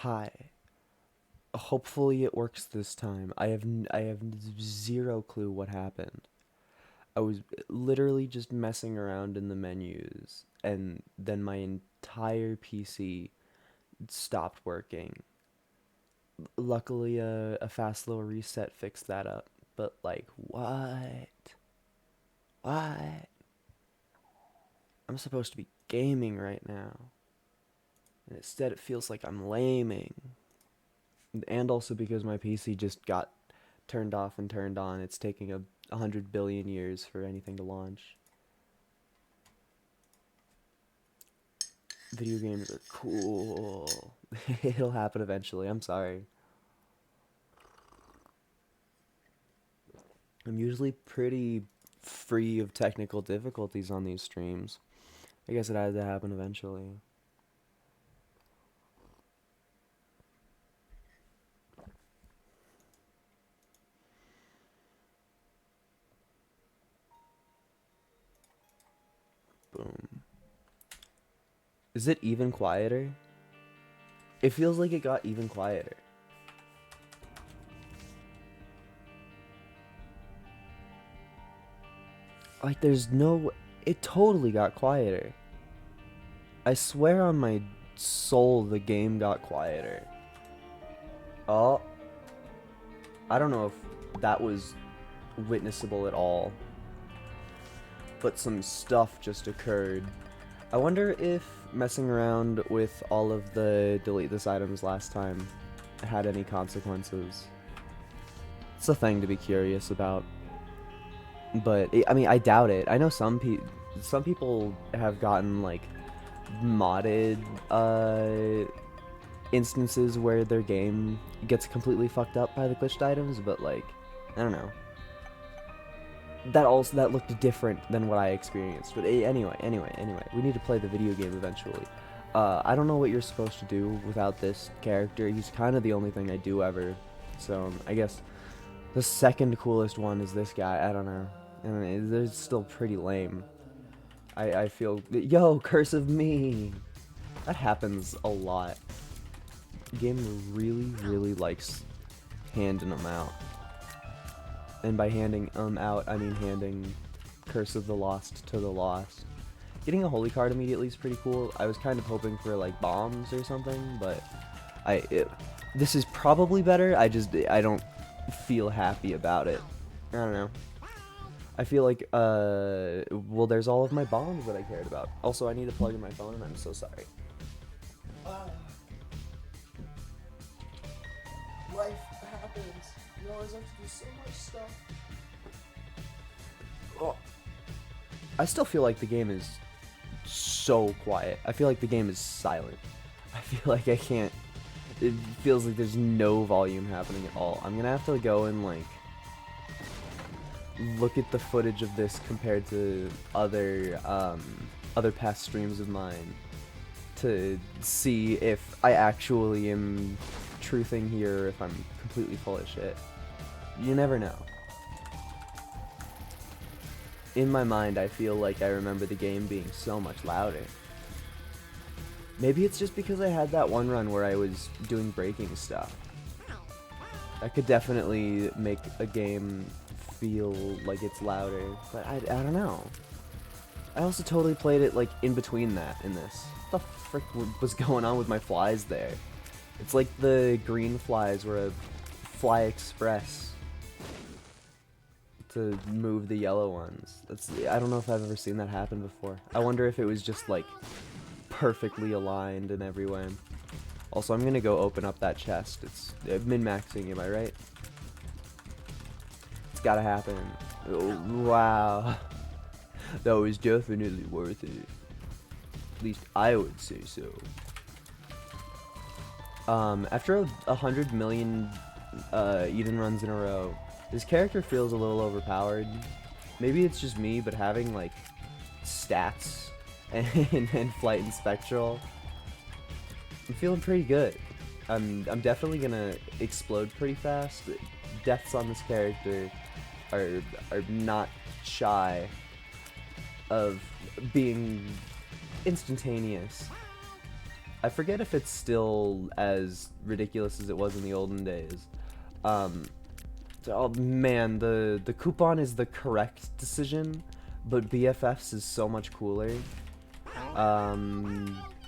Hi. Hopefully it works this time. I have zero clue what happened. I was literally just messing around in the menus and then my entire PC stopped working. Luckily a fast little reset fixed that up. But like what? What? I'm supposed to be gaming right now. And instead it feels like I'm laming. And also because my PC just got turned off and turned on, it's taking 100 billion years for anything to launch. Video games are cool. It'll happen eventually. I'm sorry. I'm usually pretty free of technical difficulties on these streams. I guess it had to happen eventually. Boom. Is it even quieter? It feels like it got even quieter. Like there's no... It totally got quieter. I swear on my soul the game got quieter. Oh, I don't know if that was witnessable at all, but some stuff just occurred. I wonder if messing around with all of the delete this items last time had any consequences. It's a thing to be curious about, but I mean, I doubt it. I know some people have gotten like modded instances where their game gets completely fucked up by the glitched items, but like, I don't know. That looked different than what I experienced. But anyway, we need to play the video game eventually. I don't know what you're supposed to do without this character. He's kind of the only thing I do ever. So I guess the second coolest one is this guy. I don't know. And they're still pretty lame. I feel, yo, curse of me. That happens a lot. The game really likes handing them out. And by handing out, I mean handing Curse of the Lost to the Lost. Getting a holy card immediately is pretty cool. I was kind of hoping for like bombs or something, but this is probably better. I don't feel happy about it. I don't know. I feel like well, there's all of my bombs that I cared about. Also, I need to plug in my phone, and I'm so sorry. Life happens. You always have to do so much stuff. Oh, I still feel like the game is so quiet. I feel like the game is silent. I feel like I can't. It feels like there's no volume happening at all. I'm gonna have to go and like look at the footage of this compared to other past streams of mine to see if I actually am truthing here or if I'm completely full of shit. You never know. In my mind, I feel like I remember the game being so much louder. Maybe it's just because I had that one run where I was doing breaking stuff. That could definitely make a game feel like it's louder, but I don't know. I also totally played it like in between that in this. What the frick was going on with my flies there? It's like the green flies were a fly express to move the yellow ones. I don't know if I've ever seen that happen before. I wonder if it was just like perfectly aligned in every way. Also, I'm gonna go open up that chest. It's min-maxing, am I right? It's gotta happen. Oh, wow. That was definitely worth it. At least I would say so. After 100 million Eden runs in a row, this character feels a little overpowered. Maybe it's just me, but having like stats and flight and spectral, I'm feeling pretty good. I'm definitely gonna explode pretty fast. Deaths on this character are not shy of being instantaneous. I forget if it's still as ridiculous as it was in the olden days. Oh man, the coupon is the correct decision, but BFFs is so much cooler.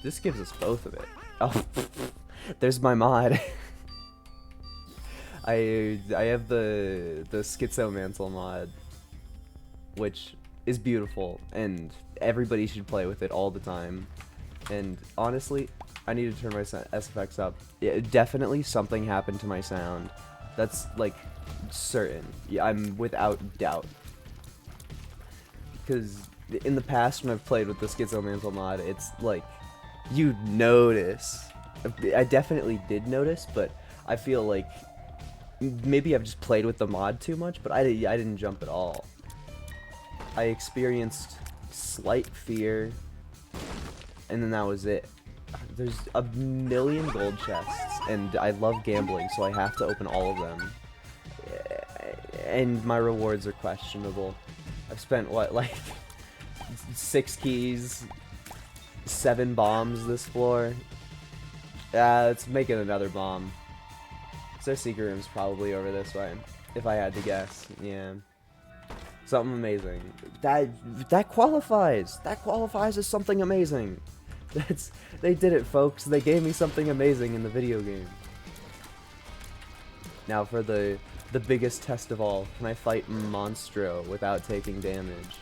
This gives us both of it. Oh, there's my mod. I have the Schizomantle mod, which is beautiful, and everybody should play with it all the time. And honestly, I need to turn my SFX up. Yeah, definitely something happened to my sound. That's like certain. Yeah, I'm without doubt. Because in the past when I've played with the Schizomantle mod, it's like you notice. I definitely did notice, but I feel like maybe I've just played with the mod too much, but I didn't jump at all. I experienced slight fear, and then that was it. There's a million gold chests, and I love gambling, so I have to open all of them. And my rewards are questionable. I've spent, what, like 6 keys, 7 bombs this floor. Let's make it another bomb. So secret room's probably over this way, if I had to guess. Yeah. Something amazing. That qualifies. That qualifies as something amazing. They did it, folks. They gave me something amazing in the video game. Now for the biggest test of all. Can I fight Monstro without taking damage?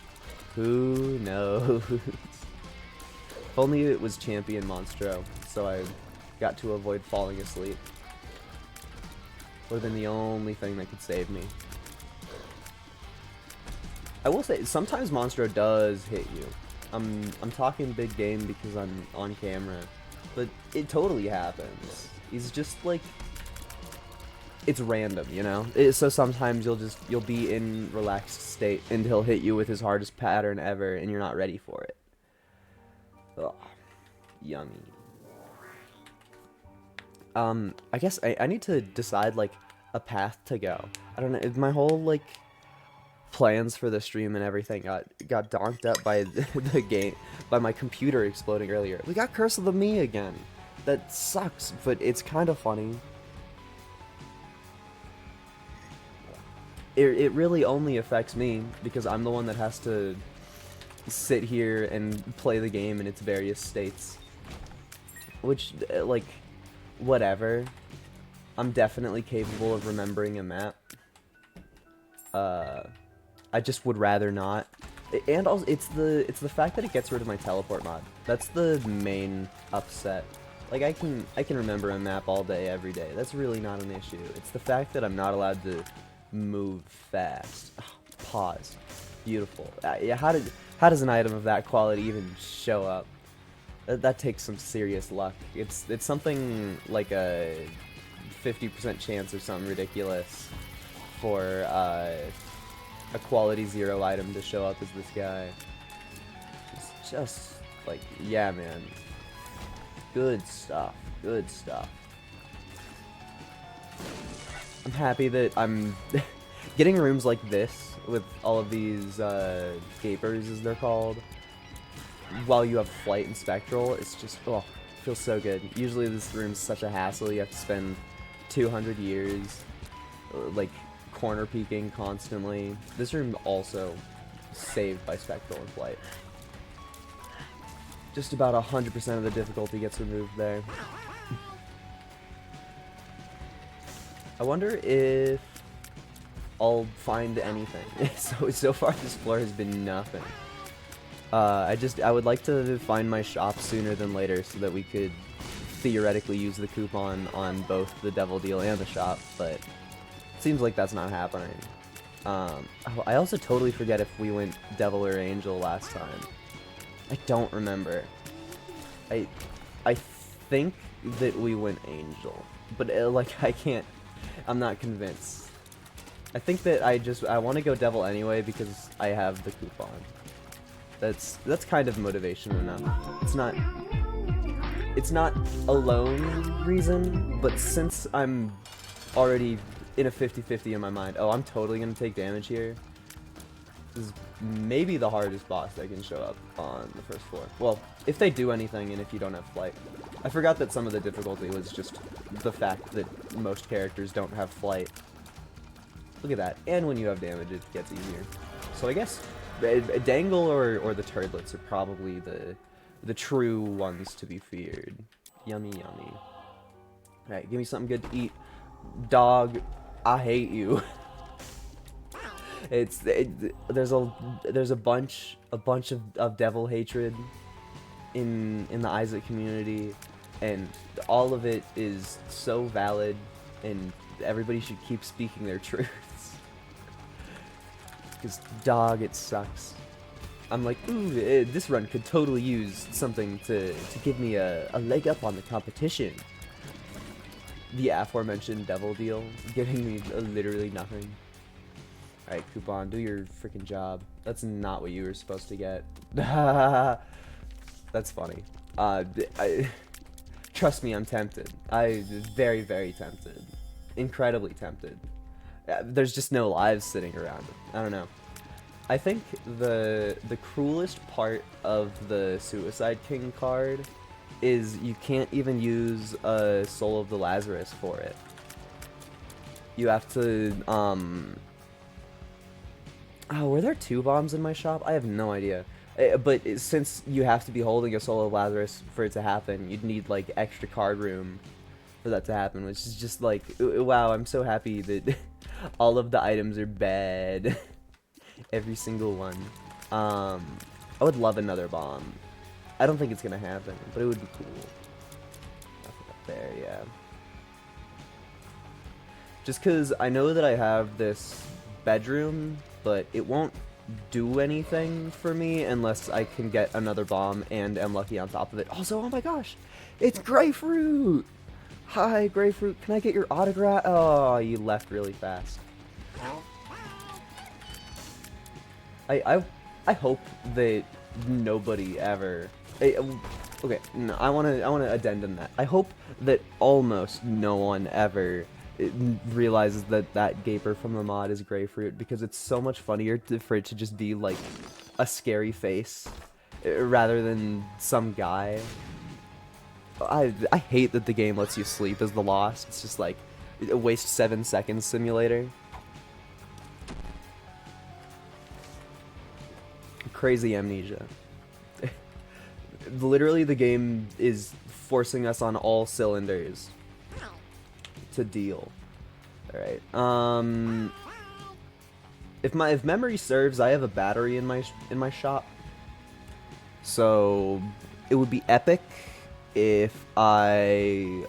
Who knows? If only it was Champion Monstro, so I got to avoid falling asleep. Would have been the only thing that could save me. I will say, sometimes Monstro does hit you. I'm talking big game because I'm on camera, but it totally happens. He's just like, it's random, you know? So sometimes you'll be in relaxed state and he'll hit you with his hardest pattern ever and you're not ready for it. Ugh, yummy. I guess I need to decide like a path to go. I don't know, my whole like plans for the stream and everything got donked up by the game, by my computer exploding earlier. We got Curse of the Me again. That sucks, but it's kind of funny. It really only affects me because I'm the one that has to sit here and play the game in its various states. Which, like, whatever. I'm definitely capable of remembering a map. I just would rather not. And also, it's the fact that it gets rid of my teleport mod. That's the main upset. Like, I can remember a map all day, every day. That's really not an issue. It's the fact that I'm not allowed to move fast. Oh, pause. Beautiful. Yeah, how does an item of that quality even show up? That takes some serious luck. It's something like a 50% chance or something ridiculous for a quality 0 item to show up as this guy. It's just like, yeah, man. Good stuff. Good stuff. I'm happy that I'm getting rooms like this with all of these gapers, as they're called, while you have flight and spectral. It's just, oh, it feels so good. Usually this room's such a hassle. You have to spend 200 years like corner peeking constantly. This room also saved by spectral and flight. Just about 100% of the difficulty gets removed there. I wonder if I'll find anything. So far this floor has been nothing. I would like to find my shop sooner than later so that we could theoretically use the coupon on both the Devil Deal and the shop, but it seems like that's not happening. I also totally forget if we went Devil or Angel last time. I don't remember. I think that we went Angel, but like I'm not convinced. I think that I want to go Devil anyway because I have the coupon. That's kind of motivation enough. It's not a lone reason, but since I'm already in a 50-50 in my mind, oh, I'm totally gonna take damage here. This is maybe the hardest boss that can show up on the first floor. Well, if they do anything and if you don't have flight. I forgot that some of the difficulty was just the fact that most characters don't have flight. Look at that. And when you have damage, it gets easier. So I guess Dangle or the Turdlets are probably the true ones to be feared. Yummy, yummy. Alright, give me something good to eat. Dog, I hate you. There's a bunch of devil hatred in the Isaac community, and all of it is so valid, and everybody should keep speaking their truths. Because dog, it sucks. I'm like, ooh, this run could totally use something to give me a leg up on the competition. The aforementioned devil deal, giving me literally nothing. Alright, Coupon, do your freaking job. That's not what you were supposed to get. That's funny. Trust me, I'm tempted. I'm very, very tempted. Incredibly tempted. There's just no lives sitting around. I don't know. I think the cruelest part of the Suicide King card is you can't even use a Soul of the Lazarus for it. You have to, oh, were there 2 bombs in my shop? I have no idea. But since you have to be holding a Soul of Lazarus for it to happen, you'd need, like, extra card room for that to happen, which is just, like, wow, I'm so happy that all of the items are bad. Every single one. I would love another bomb. I don't think it's gonna happen, but it would be cool. Nothing up there, yeah. Just because I know that I have this bedroom, but it won't do anything for me unless I can get another bomb and am lucky on top of it. Also, oh my gosh, it's Grapefruit! Hi, Grapefruit, can I get your autograph? Oh, you left really fast. I hope that nobody ever... Okay, no, I wanna addendum that. I hope that almost no one ever realizes that that Gaper from the mod is Grapefruit, because it's so much funnier for it to just be like a scary face rather than some guy. I hate that the game lets you sleep as the Lost. It's just like a waste 7 seconds simulator. Crazy amnesia. Literally, the game is forcing us on all cylinders to deal. All right. If memory serves, I have a battery in my shop. So it would be epic if I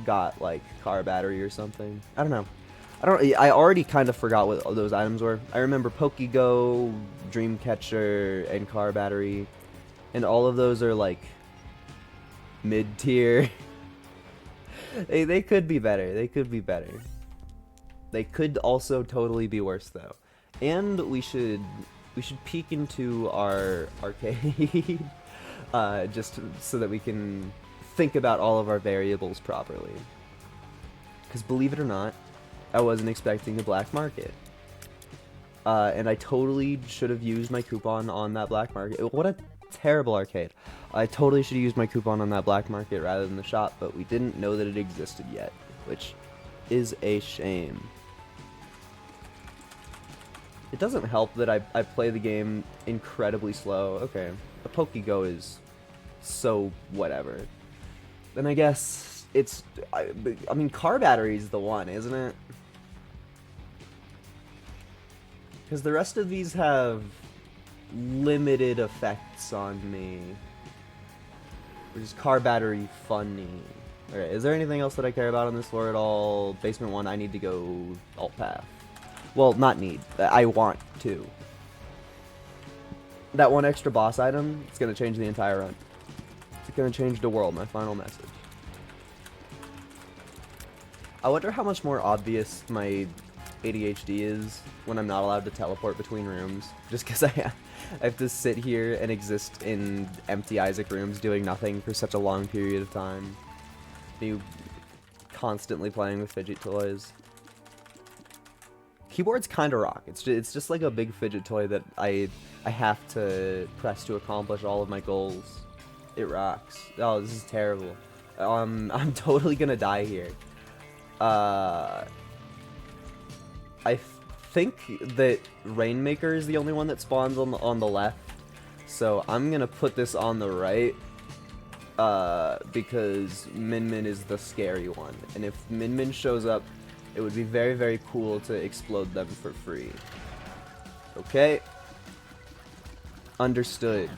got like car battery or something. I don't know. I already kind of forgot what those items were. I remember Pokego, Dreamcatcher, and car battery, and all of those are like mid-tier. They could be better. They could be better. They could also totally be worse though. And we should peek into our arcade just so that we can think about all of our variables properly. Because believe it or not, I wasn't expecting the black market. And I totally should have used my coupon on that black market. What a terrible arcade. I totally should have used my coupon on that black market rather than the shop, but we didn't know that it existed yet, which is a shame. It doesn't help that I play the game incredibly slow. Okay, a Pokego is so whatever. Then I guess it's... I mean, car battery is the one, isn't it? Because the rest of these have limited effects on me. Which is car battery funny. Okay, is there anything else that I care about on this floor at all? Basement 1, I need to go alt path. Well, not need. I want to. That one extra boss item, it's going to change the entire run. It's going to change the world, my final message. I wonder how much more obvious my ADHD is when I'm not allowed to teleport between rooms. Just because I have to sit here and exist in empty Isaac rooms doing nothing for such a long period of time. Me constantly playing with fidget toys. Keyboards kind of rock. It's just like a big fidget toy that I have to press to accomplish all of my goals. It rocks. Oh, this is terrible. I'm totally gonna die here. I think that Rainmaker is the only one that spawns on the left, so I'm gonna put this on the right, because Min Min is the scary one, and if Min Min shows up, it would be very, very cool to explode them for free. Okay. Understood.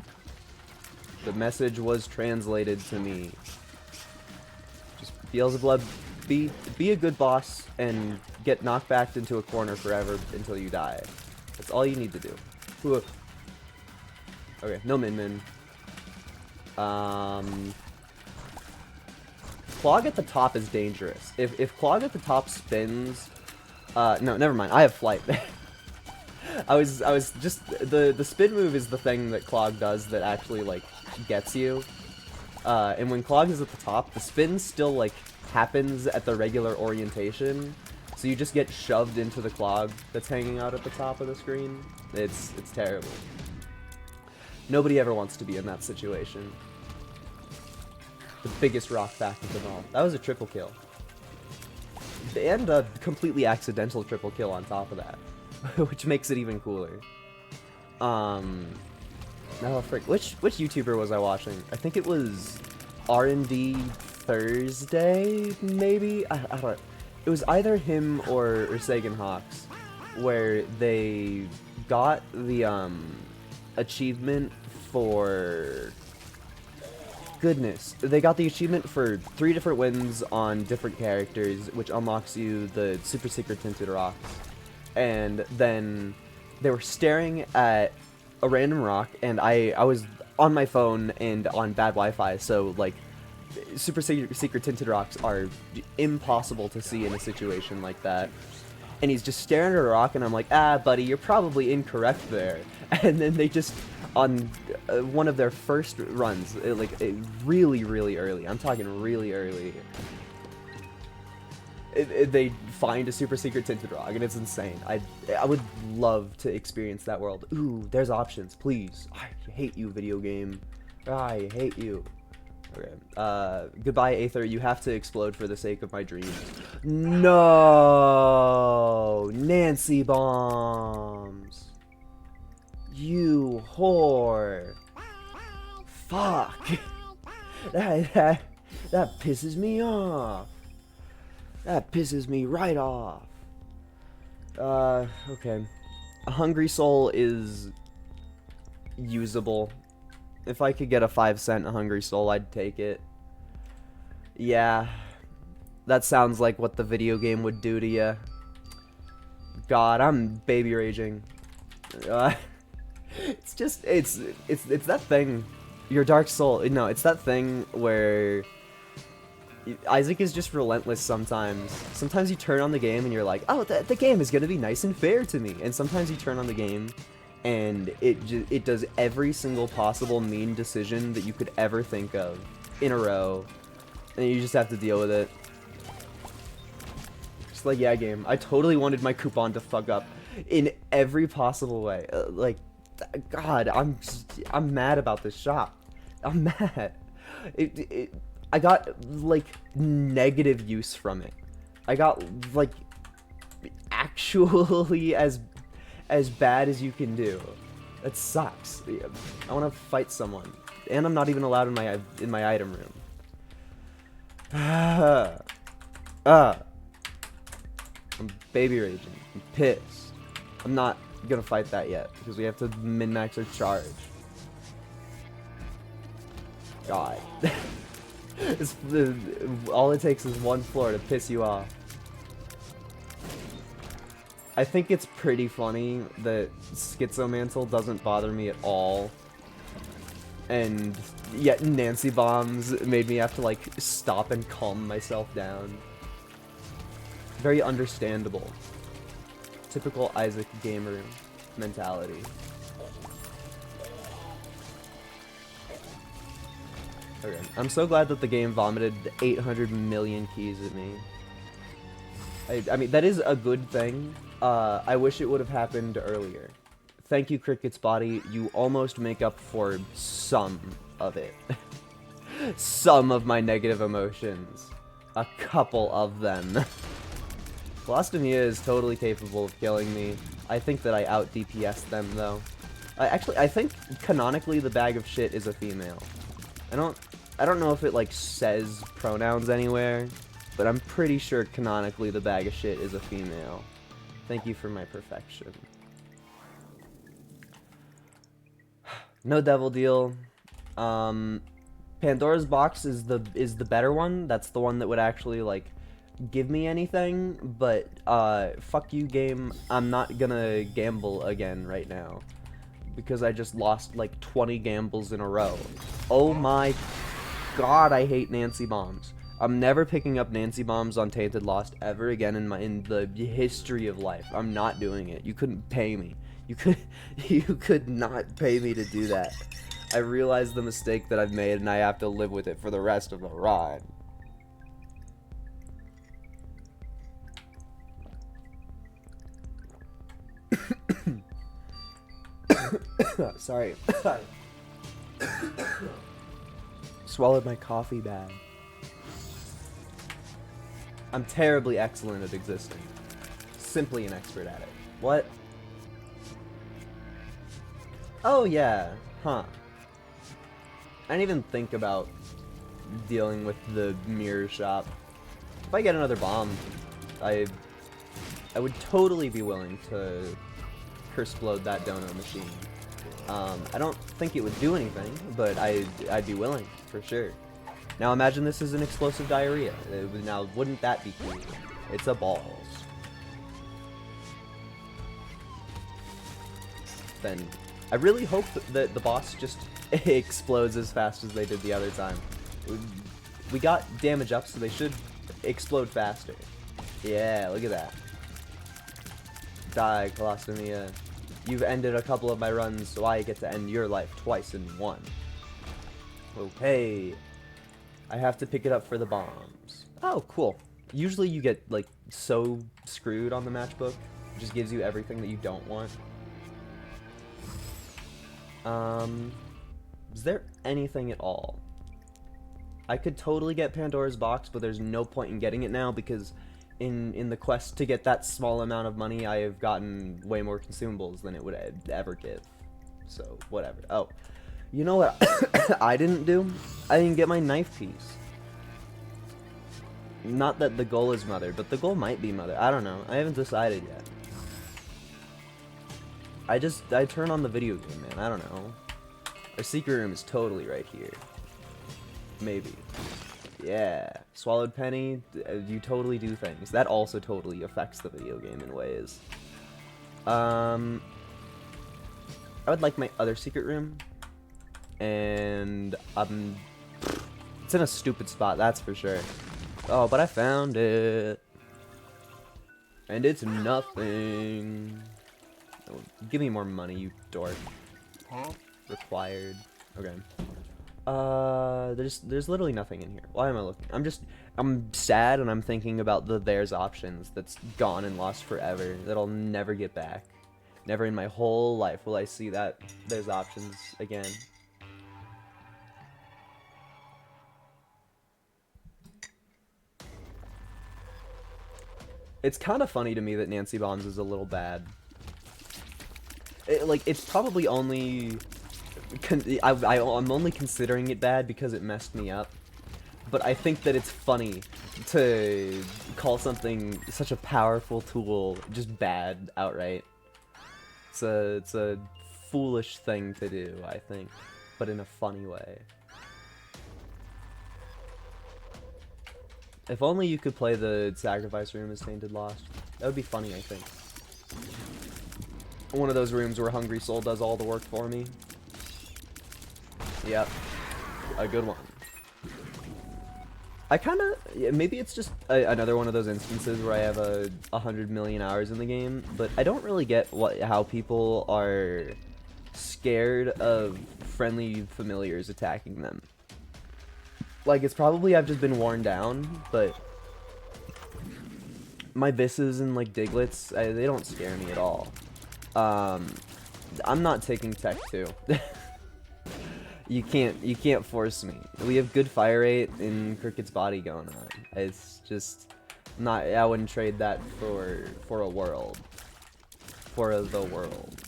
The message was translated to me. Just Beelzebub, be a good boss and get knocked back into a corner forever until you die. That's all you need to do. Ooh. Okay, no Min Min. Clog at the top is dangerous. If Clog at the top spins, no, never mind. I have flight. I was just the spin move is the thing that Clog does that actually like gets you. And when Clog is at the top, the spin still like happens at the regular orientation, so you just get shoved into the Clog that's hanging out at the top of the screen. It's terrible. Nobody ever wants to be in that situation. The biggest rock fact of them all. That was a triple kill. And a completely accidental triple kill on top of that. Which makes it even cooler. Oh, frick. Which YouTuber was I watching? I think it was R&D Thursday, maybe? I don't know. It was either him or Sagan Hawks, where they got the, achievement for... Goodness. They got the achievement for 3 different wins on different characters, which unlocks you the Super Secret Tinted Rocks. And then they were staring at a random rock, and I was on my phone and on bad Wi-Fi, so like Super Secret Tinted Rocks are impossible to see in a situation like that. And he's just staring at a rock, and I'm like, ah, buddy, you're probably incorrect there. And then they just, on one of their first runs, really, really early, I'm talking really early, they find a Super Secret Tinted Rock, and it's insane. I would love to experience that world. Ooh, there's options, please. I hate you, video game. I hate you. Okay. Goodbye, Aether. You have to explode for the sake of my dreams. No! Nancy bombs! You whore! Fuck! That pisses me off. That pisses me right off. Okay. A Hungry Soul is usable. If I could get a 5-cent Hungry Soul, I'd take it. Yeah. That sounds like what the video game would do to you. God, I'm baby raging. It's just, it's that thing. Your Dark Soul. No, it's that thing where Isaac is just relentless sometimes. Sometimes you turn on the game and you're like, oh, the game is gonna be nice and fair to me. And sometimes you turn on the game and it does every single possible mean decision that you could ever think of in a row. And you just have to deal with it. Just like, yeah, game. I totally wanted my coupon to fuck up in every possible way. God, I'm mad about this shop. I'm mad. I got, like, negative use from it. I got, like, actually as bad as you can do. That sucks. I want to fight someone. And I'm not even allowed in my item room. I'm baby raging. I'm pissed. I'm not gonna fight that yet, because we have to min-max our charge. God. All it takes is one floor to piss you off. I think it's pretty funny that Schizomantle doesn't bother me at all. And yet Nancy bombs made me have to, like, stop and calm myself down. Very understandable. Typical Isaac gamer mentality. Okay, I'm so glad that the game vomited 800 million keys at me. I mean, that is a good thing. I wish it would have happened earlier. Thank you, Cricket's Body. You almost make up for some of it. some of my negative emotions. A couple of them. Blasphemia is totally capable of killing me. I think that I out DPS them though. Actually, I think canonically the bag of shit is a female. I don't know if it like says pronouns anywhere, but I'm pretty sure canonically the bag of shit is a female. Thank you for my perfection. No devil deal. Pandora's box is the better one. That's the one that would actually like give me anything, but fuck you game. I'm not gonna gamble again right now because I just lost like 20 gambles in a row. Oh my god, I hate Nancy bombs. I'm never picking up Nancy bombs on Tainted Lost ever again in the history of life. I'm not doing it. You couldn't pay me. You could not pay me to do that. I realized the mistake that I've made and I have to live with it for the rest of the ride. Sorry. Swallowed my coffee bag. I'm terribly excellent at existing. Simply an expert at it. What? Oh yeah, huh. I didn't even think about dealing with the mirror shop. If I get another bomb, I would totally be willing to explode that dono machine. I don't think it would do anything, but I'd be willing, for sure. Now imagine this is an explosive diarrhea. Now, wouldn't that be cool? It's a balls. Then, I really hope that the boss just explodes as fast as they did the other time. We got damage up, so they should explode faster. Yeah, look at that. Die, Colostomia. You've ended a couple of my runs, so I get to end your life twice in one. Okay. I have to pick it up for the bombs. Oh, cool. Usually you get, like, so screwed on the matchbook. It just gives you everything that you don't want. Is there anything at all? I could totally get Pandora's box, but there's no point in getting it now because in the quest to get that small amount of money, I have gotten way more consumables than it would ever give. So, whatever. Oh, you know what I didn't do? I didn't get my knife piece. Not that the goal is mother, but the goal might be mother. I don't know. I haven't decided yet. I turn on the video game, man. I don't know. Our secret room is totally right here. Maybe. Yeah. Swallowed penny, you totally do things. That also totally affects the video game in ways. I would like my other secret room. And, it's in a stupid spot, that's for sure. Oh, but I found it. And it's nothing. Oh, give me more money, you dork. Huh? Required. Okay. There's literally nothing in here. Why am I looking? I'm sad and I'm thinking about the there's options that's gone and lost forever, that I'll never get back. Never in my whole life will I see that there's options again. It's kind of funny to me that Nancy Bombs is a little bad. It's probably only... I'm only considering it bad because it messed me up. But I think that it's funny to call something such a powerful tool just bad outright. It's a foolish thing to do, I think. But in a funny way. If only you could play the sacrifice room as Tainted Lost. That would be funny, I think. One of those rooms where Hungry Soul does all the work for me. Yep. A good one. I kinda... Maybe it's just another one of those instances where I have 100 million hours in the game, but I don't really get how people are scared of friendly familiars attacking them. Like, it's probably I've just been worn down, but my Visses and, like, Diglets, they don't scare me at all. I'm not taking Tech 2. You can't force me. We have good fire rate in Cricket's body going on. It's just not. I wouldn't trade that for a world. For the world.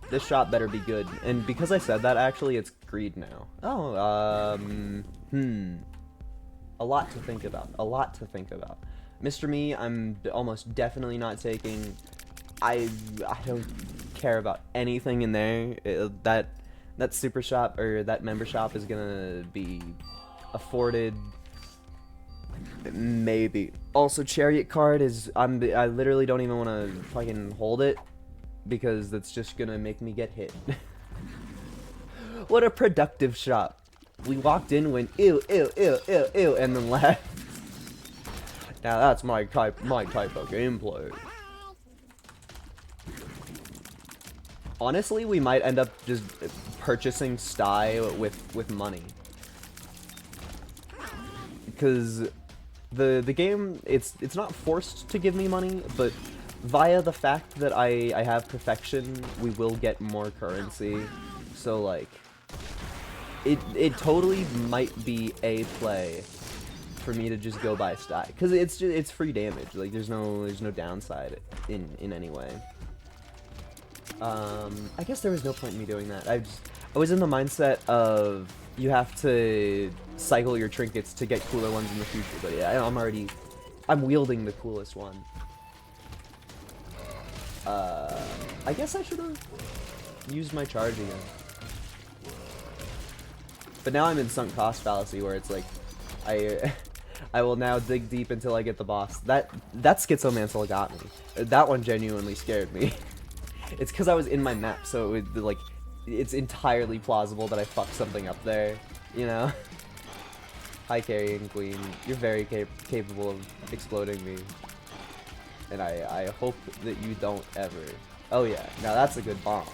This shot better be good. And because I said that, actually, it's greed now. Oh, a lot to think about. A lot to think about. Mr. Me, I'm almost definitely not taking. I don't care about anything in there. That super shop or that member shop is gonna be afforded. Maybe. Also, chariot card is. I literally don't even want to fucking hold it because that's just gonna make me get hit. What a productive shop. We walked in, went ew, ew, ew, ew, ew, and then left. Now that's my type of gameplay. Honestly, we might end up just purchasing Sty with money. Because the game, it's not forced to give me money, but via the fact that I have perfection, we will get more currency. So like, it totally might be a play for me to just go buy Sty, because it's free damage. Like there's no downside in any way. I guess there was no point in me doing that. I was in the mindset of you have to cycle your trinkets to get cooler ones in the future, but yeah, I'm wielding the coolest one. I guess I should have used my charge again. But now I'm in sunk cost fallacy where it's like, I will now dig deep until I get the boss. That Schizomancer got me. That one genuinely scared me. It's because I was in my map, so it's entirely plausible that I fucked something up there, you know? Hi, Carrion Queen. You're very capable of exploding me. And I hope that you don't ever. Oh yeah, now that's a good bomb.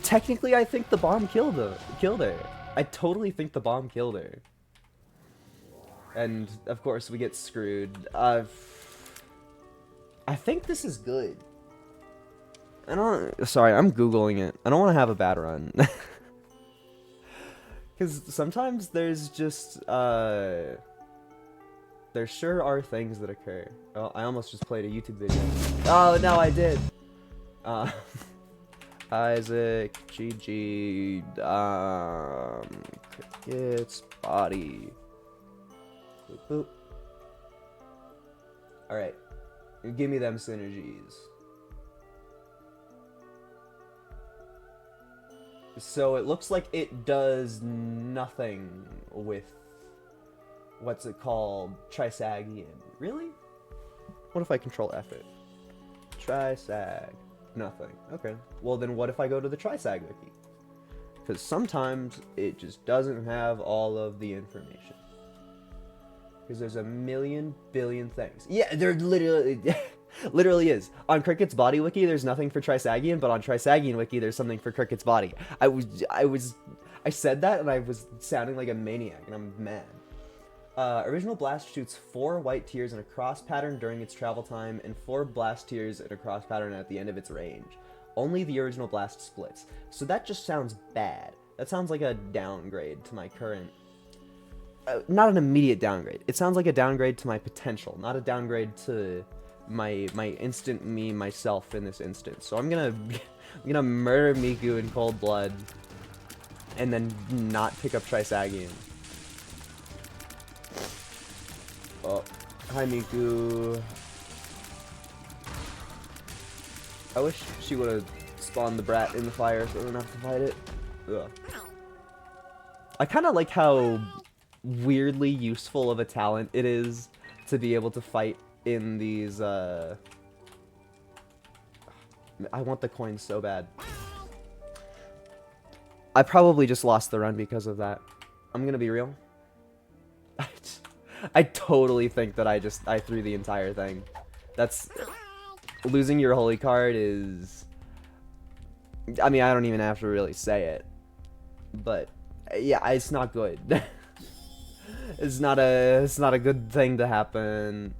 Technically, I think the bomb killed her. I totally think the bomb killed her. And, of course, we get screwed. I think this is good. Sorry, I'm Googling it. I don't want to have a bad run. Because sometimes there's just, there sure are things that occur. Oh, I almost just played a YouTube video. Oh, no, I did. Isaac, GG, Cricket's body. Boop, boop. Alright. Give me them synergies. So it looks like it does nothing with, what's it called, Trisagion. Really? What if I control F it? Trisag. Nothing. Okay. Well then what if I go to the Trisag wiki? Because sometimes it just doesn't have all of the information. Because there's a million billion things. Yeah, there literally is. On Cricket's body wiki, there's nothing for Trisagion, but on Trisagion wiki, there's something for Cricket's body. I said that and I was sounding like a maniac, and I'm mad. Original Blast shoots 4 white tears in a cross pattern during its travel time, and 4 blast tears in a cross pattern at the end of its range. Only the original blast splits. So that just sounds bad. That sounds like a downgrade to my current... not an immediate downgrade. It sounds like a downgrade to my potential, not a downgrade to my instant me myself in this instance. So I'm gonna murder Miku in cold blood, and then not pick up Trisagion. Oh, hi Miku. I wish she would have spawned the brat in the fire so I don't have to fight it. Ugh. I kind of like how weirdly useful of a talent it is to be able to fight in these, I want the coins so bad. I probably just lost the run because of that. I'm gonna be real. I totally think that I threw the entire thing. That's... Losing your holy card is... I mean, I don't even have to really say it. But, yeah, it's not good. It's not a good thing to happen.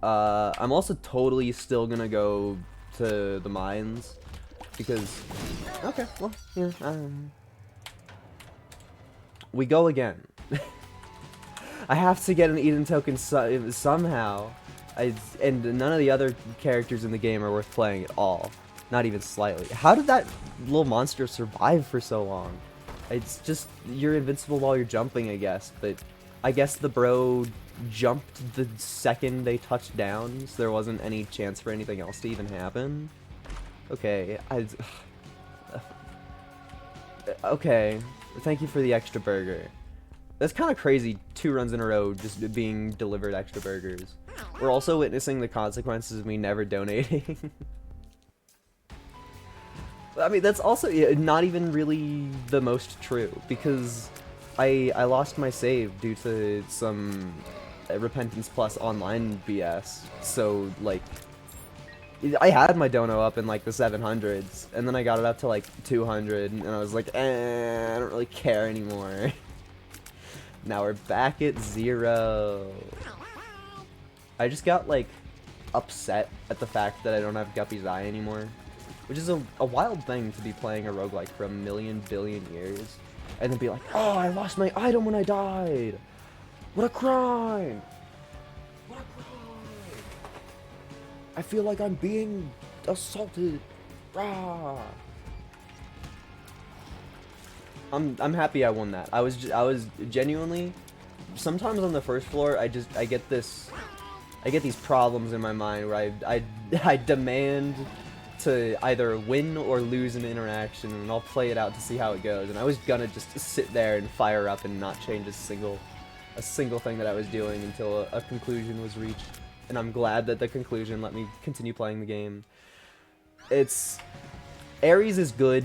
I'm also totally still gonna go to the mines because. Okay, well, yeah. We go again. I have to get an Eden token somehow. And none of the other characters in the game are worth playing at all. Not even slightly. How did that little monster survive for so long? It's just, you're invincible while you're jumping, I guess. But I guess the bro jumped the second they touched down, so there wasn't any chance for anything else to even happen. Okay, okay, thank you for the extra burger. That's kind of crazy, 2 runs in a row just being delivered extra burgers. We're also witnessing the consequences of me never donating. I mean, that's also not even really the most true, because I lost my save due to some Repentance Plus online BS. So, like, I had my dono up in, like, the 700s, and then I got it up to, like, 200, and I was like, I don't really care anymore. Now we're back at 0. I just got, like, upset at the fact that I don't have Guppy's Eye anymore. Which is a wild thing to be playing a roguelike for a million billion years. And then be like, oh, I lost my item when I died! What a crime! What a crime! I feel like I'm being assaulted. Rah! I'm happy I won that. I was genuinely, sometimes on the first floor I get these problems in my mind where I demand to either win or lose an interaction, and I'll play it out to see how it goes. And I was gonna just sit there and fire up and not change a single thing that I was doing until a conclusion was reached. And I'm glad that the conclusion let me continue playing the game. Ares is good.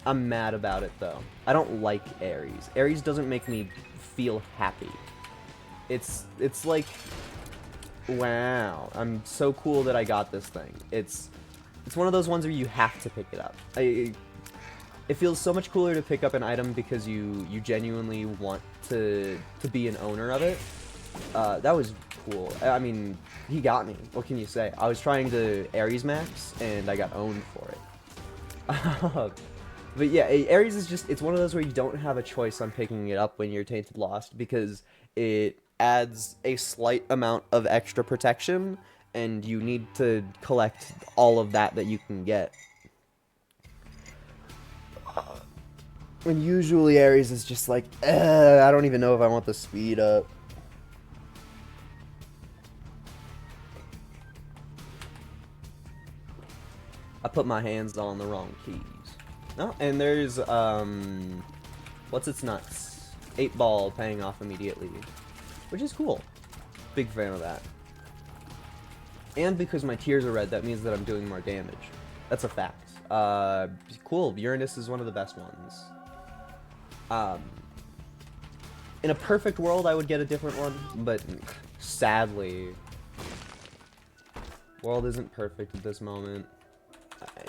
I'm mad about it though. I don't like Ares. Ares doesn't make me feel happy. It's like, wow, I'm so cool that I got this thing. It's one of those ones where you have to pick it up. It feels so much cooler to pick up an item because you genuinely want to be an owner of it. That was cool. I mean, he got me. What can you say? I was trying to Ares max, and I got owned for it. But yeah, Ares is just, it's one of those where you don't have a choice on picking it up when you're Tainted Lost, because it adds a slight amount of extra protection, and you need to collect all of that you can get. When usually Ares is just like, I don't even know if I want the speed up. I put my hands on the wrong keys. Oh, and there's, what's its nuts? 8-ball paying off immediately, which is cool. Big fan of that. And because my tears are red, that means that I'm doing more damage. That's a fact. Cool, Uranus is one of the best ones. In a perfect world, I would get a different one, but sadly, world isn't perfect at this moment.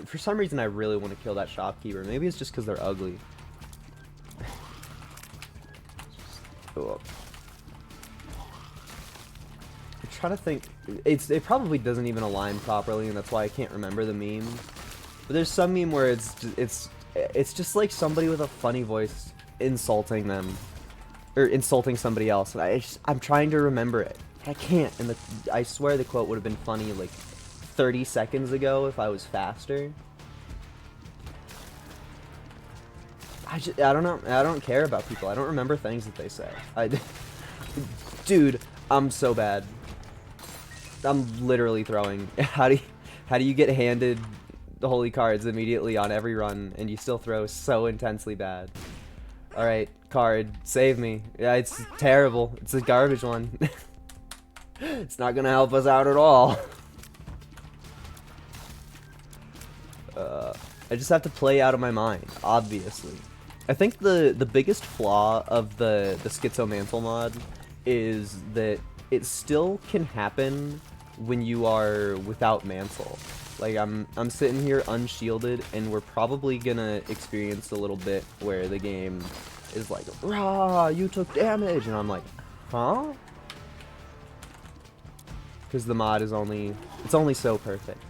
For some reason, I really want to kill that shopkeeper. Maybe it's just because they're ugly. Oh. I'm trying to think. It probably doesn't even align properly, and that's why I can't remember the meme. But there's some meme where it's just like somebody with a funny voice insulting them, or insulting somebody else, and I'm trying to remember it. I can't, and I swear the quote would have been funny like 30 seconds ago if I was faster. I don't know. I don't care about people. I don't remember things that they say. Dude, I'm so bad. I'm literally throwing. How do you get handed the holy cards immediately on every run and you still throw so intensely bad? All right, card, save me. Yeah, it's terrible. It's a garbage one. It's not gonna help us out at all. I just have to play out of my mind, obviously. I think the biggest flaw of the Schizomantle mod is that it still can happen when you are without Mantle. Like, I'm sitting here unshielded, and we're probably gonna experience a little bit where the game is like, rah, you took damage, and I'm like, huh? Because the mod is only so perfect.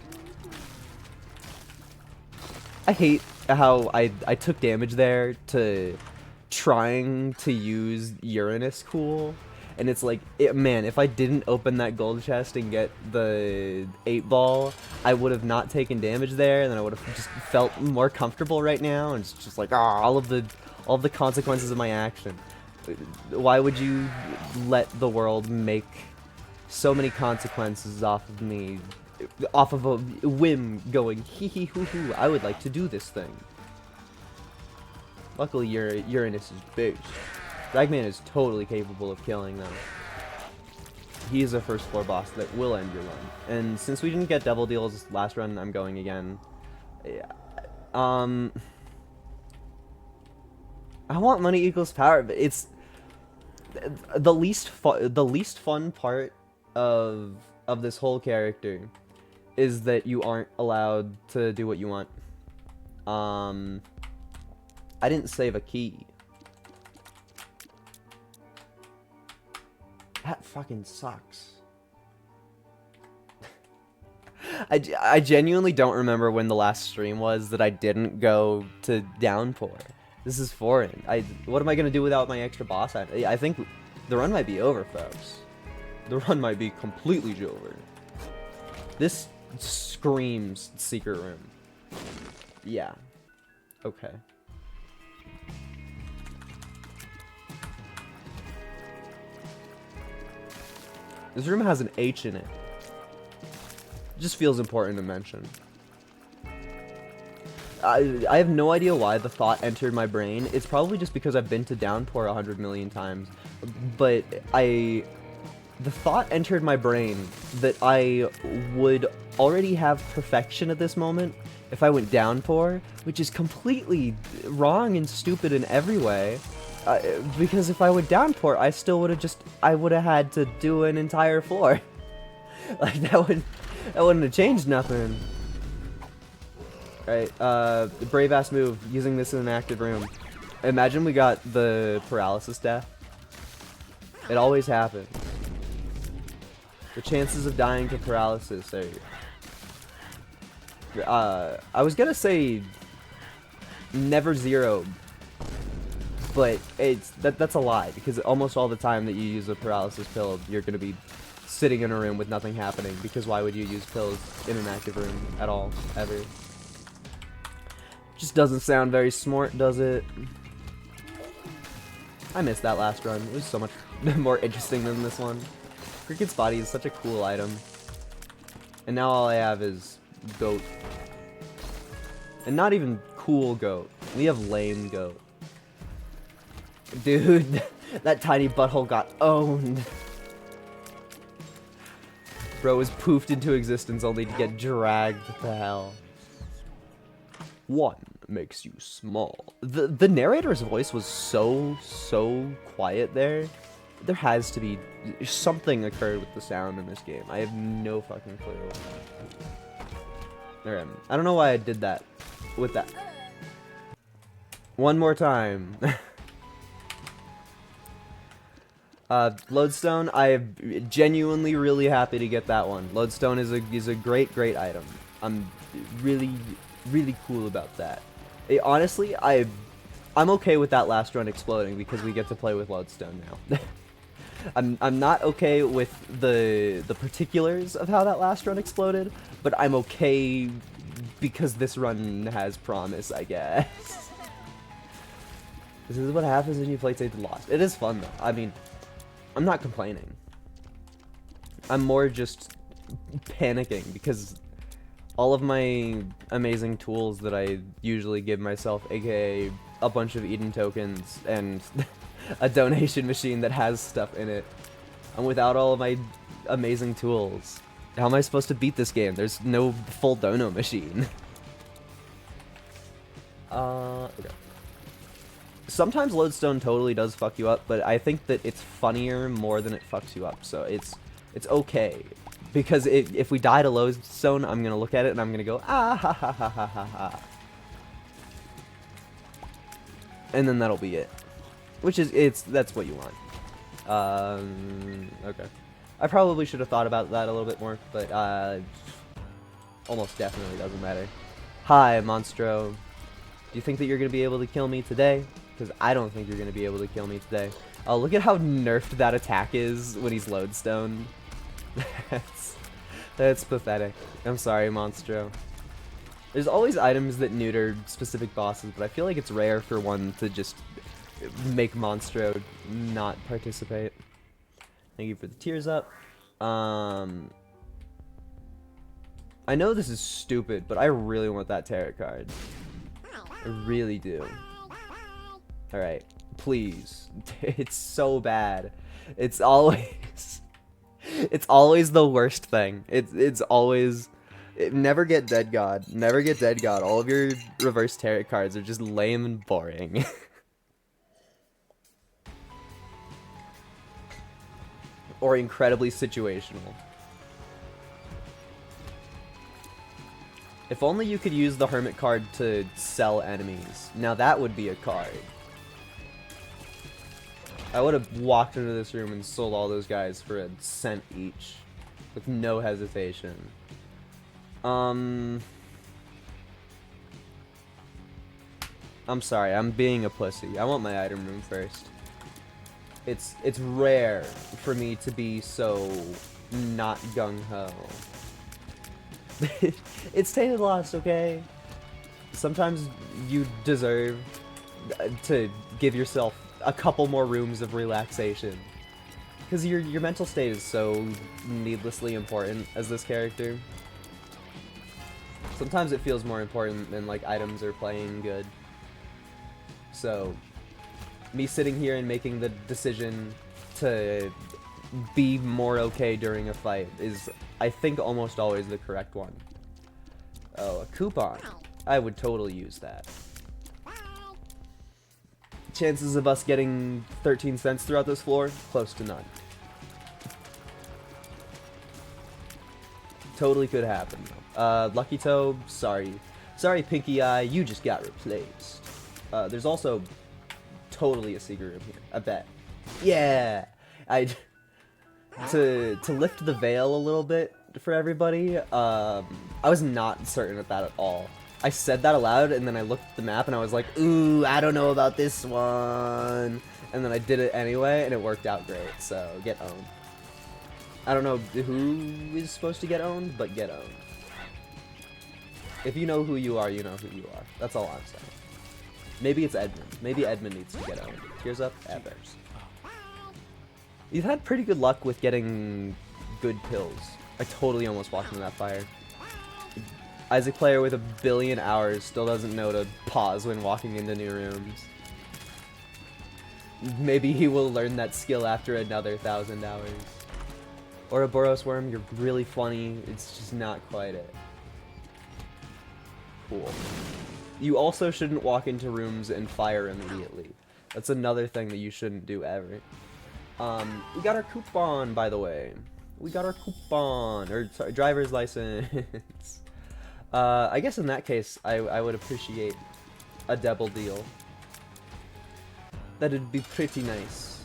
I hate how I took damage there to trying to use Uranus cool, and it's like, man, if I didn't open that gold chest and get the 8-ball, I would have not taken damage there, and then I would have just felt more comfortable right now, and it's just like, all of the consequences of my action. Why would you let the world make so many consequences off of me, off of a whim, going hee hee hoo hoo, I would like to do this thing. Luckily, Uranus is big. Ragman is totally capable of killing them. He is a first floor boss that will end your run. And since we didn't get double deals last run, I'm going again. Yeah. I want money equals power, but it's the least fun part of this whole character is that you aren't allowed to do what you want. I didn't save a key. That fucking sucks. I genuinely don't remember when the last stream was that I didn't go to Downpour. This is foreign. What am I gonna do without my extra boss item? I think the run might be over, folks. The run might be completely over. This screams secret room. Yeah. Okay. This room has an H in it. It just feels important to mention. I have no idea why the thought entered my brain. It's probably just because I've been to Downpour 100 million times. But the thought entered my brain that I would already have perfection at this moment if I went Downpour, which is completely wrong and stupid in every way. Because if I went Downpour, I still would have had to do an entire floor. Like, that wouldn't have changed nothing. Right, brave ass move, using this in an active room. Imagine we got the paralysis death. It always happens. The chances of dying to paralysis are... I was gonna say never zero, but that's a lie, because almost all the time that you use a paralysis pill, you're gonna be sitting in a room with nothing happening, because why would you use pills in an active room at all, ever? Just doesn't sound very smart, does it? I missed that last run. It was so much more interesting than this one. Cricket's body is such a cool item. And now all I have is goat. And not even cool goat. We have lame goat. Dude, that tiny butthole got owned. Bro was poofed into existence only to get dragged to hell. One makes you small. The narrator's voice was so quiet there. There has to be something occurred with the sound in this game. I have no fucking clue. Alright, I don't know why I did that with that. One more time. Lodestone, I'm genuinely really happy to get that one. Lodestone is a great item. I'm really cool about that. Honestly, I'm okay with that last run exploding because we get to play with Lodestone now. I'm not okay with the particulars of how that last run exploded, but I'm okay because this run has promise, I guess. This is what happens when you play Tainted Lost. It is fun though. I mean, I'm not complaining. I'm more just panicking because all of my amazing tools that I usually give myself, aka a bunch of Eden tokens and a donation machine that has stuff in it, and without all of my amazing tools, how am I supposed to beat this game? There's no full dono machine. Okay. Sometimes Lodestone totally does fuck you up, but I think that it's funnier more than it fucks you up, so it's okay. Because if we die to Lodestone, I'm gonna look at it and I'm gonna go, ah ha ha ha ha ha ha. And then that'll be it. Which is, that's what you want. Okay. I probably should have thought about that a little bit more, but almost definitely doesn't matter. Hi, Monstro. Do you think that you're gonna be able to kill me today? Because I don't think you're gonna be able to kill me today. Oh, look at how nerfed that attack is when he's lodestone. That's pathetic. I'm sorry, Monstro. There's always items that neuter specific bosses, but I feel like it's rare for one to just make Monstro not participate. Thank you for the tears up. I know this is stupid, but I really want that tarot card. I really do. Alright, please. It's so bad. It's always... It's always the worst thing. It's always... Never get Dead God. Never get Dead God. All of your reverse tarot cards are just lame and boring. Or incredibly situational. If only you could use the Hermit card to sell enemies. Now that would be a card. I would have walked into this room and sold all those guys for a cent each. With no hesitation. I'm sorry, I'm being a pussy. I want my item room first. It's rare for me to be so not gung-ho. It's Tainted Lost, okay? Sometimes you deserve to give yourself a couple more rooms of relaxation. Because your mental state is so needlessly important as this character. Sometimes it feels more important than, like, items are playing good. So, me sitting here and making the decision to be more okay during a fight is, I think, almost always the correct one. Oh, a coupon. I would totally use that. Chances of us getting 13 cents throughout this floor? Close to none. Totally could happen. Lucky Toe, sorry. Sorry, Pinky Eye, you just got replaced. There's also totally a secret room here. I bet. Yeah! To lift the veil a little bit for everybody, I was not certain of that at all. I said that aloud, and then I looked at the map, and I was like, ooh, I don't know about this one. And then I did it anyway, and it worked out great, so get owned. I don't know who is supposed to get owned, but get owned. If you know who you are, you know who you are. That's all I'm saying. Maybe it's Edmund. Maybe Edmund needs to get owned. Tears up, Evers. You've had pretty good luck with getting good pills. I totally almost walked into that fire. Isaac player with 1 billion hours still doesn't know to pause when walking into new rooms. Maybe he will learn that skill after another 1,000 hours. Or a Boros Worm, you're really funny, it's just not quite it. Cool. You also shouldn't walk into rooms and fire immediately. That's another thing that you shouldn't do ever. We got our coupon, by the way. We got our coupon, or sorry, driver's license. I guess in that case, I would appreciate a double deal. That'd be pretty nice.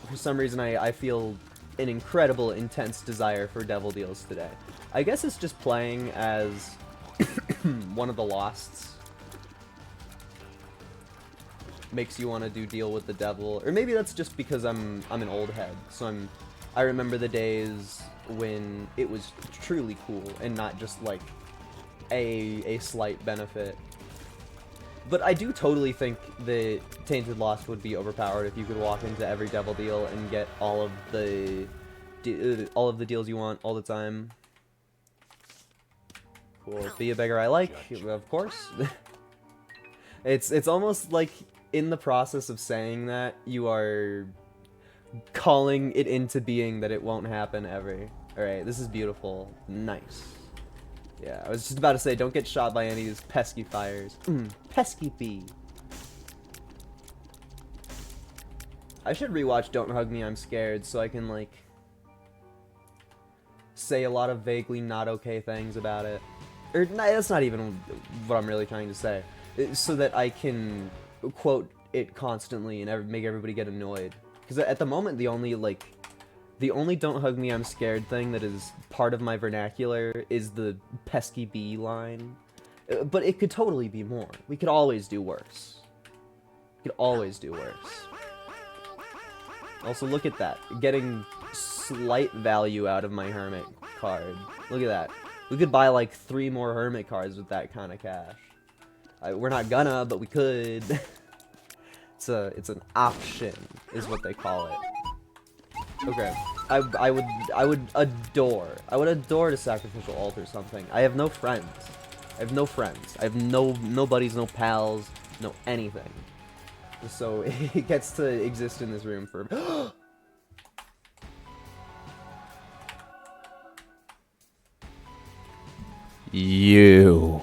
For some reason, I feel an incredible, intense desire for devil deals today. I guess it's just playing as one of the Losts. Makes you want to do deal with the devil, or maybe that's just because I'm an old head, so I remember the days when it was truly cool and not just like a slight benefit. But I do totally think that Tainted Lost would be overpowered if you could walk into every devil deal and get all of the deals you want all the time. Cool. Be a beggar I like, of course. It's almost like in the process of saying that, you are calling it into being that it won't happen ever. Alright, this is beautiful. Nice. Yeah, I was just about to say, don't get shot by any of these pesky fires. Pesky bee. I should rewatch Don't Hug Me, I'm Scared, so I can, like, say a lot of vaguely not okay things about it. Or, that's not even what I'm really trying to say. So that I can quote it constantly and make everybody get annoyed. Because at the moment, the The only "don't hug me, I'm scared" thing that is part of my vernacular is the pesky bee line. But it could totally be more. We could always do worse. We could always do worse. Also, look at that. Getting slight value out of my hermit card. Look at that. We could buy like 3 more hermit cards with that kind of cash. We're not gonna, but we could. It's an option, is what they call it. Okay, I would adore to sacrificial altar something. I have no friends. I have no friends. I have no buddies, no pals, no anything. So it gets to exist in this room for. You.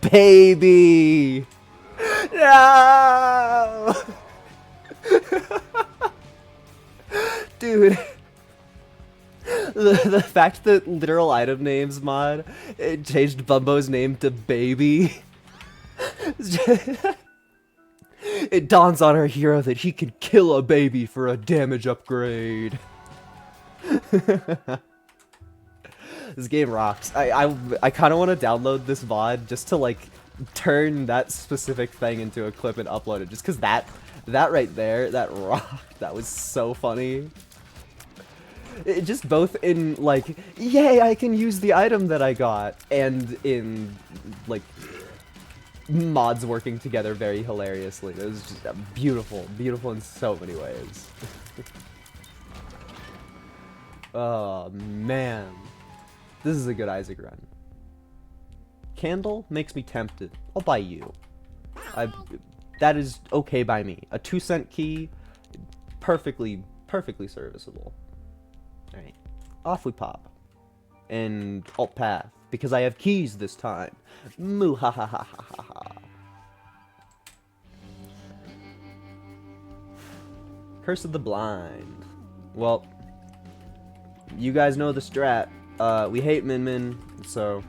Baby! No! Dude. The fact that literal item names mod it changed Bumbo's name to Baby. It dawns on our hero that he can kill a baby for a damage upgrade. This game rocks. I kind of want to download this VOD just to like turn that specific thing into a clip and upload it. Just because that right there, that rocked. That was so funny. It just both in like, yay, I can use the item that I got, and in like mods working together very hilariously. It was just beautiful, beautiful in so many ways. Oh man. This is a good Isaac run. Candle makes me tempted. I'll buy you. That is okay by me. A 2-cent key, perfectly serviceable. Alright. Off we pop. And alt path. Because I have keys this time. Moo ha ha ha ha ha ha. Curse of the Blind. Well, you guys know the strat. We hate Min Min, so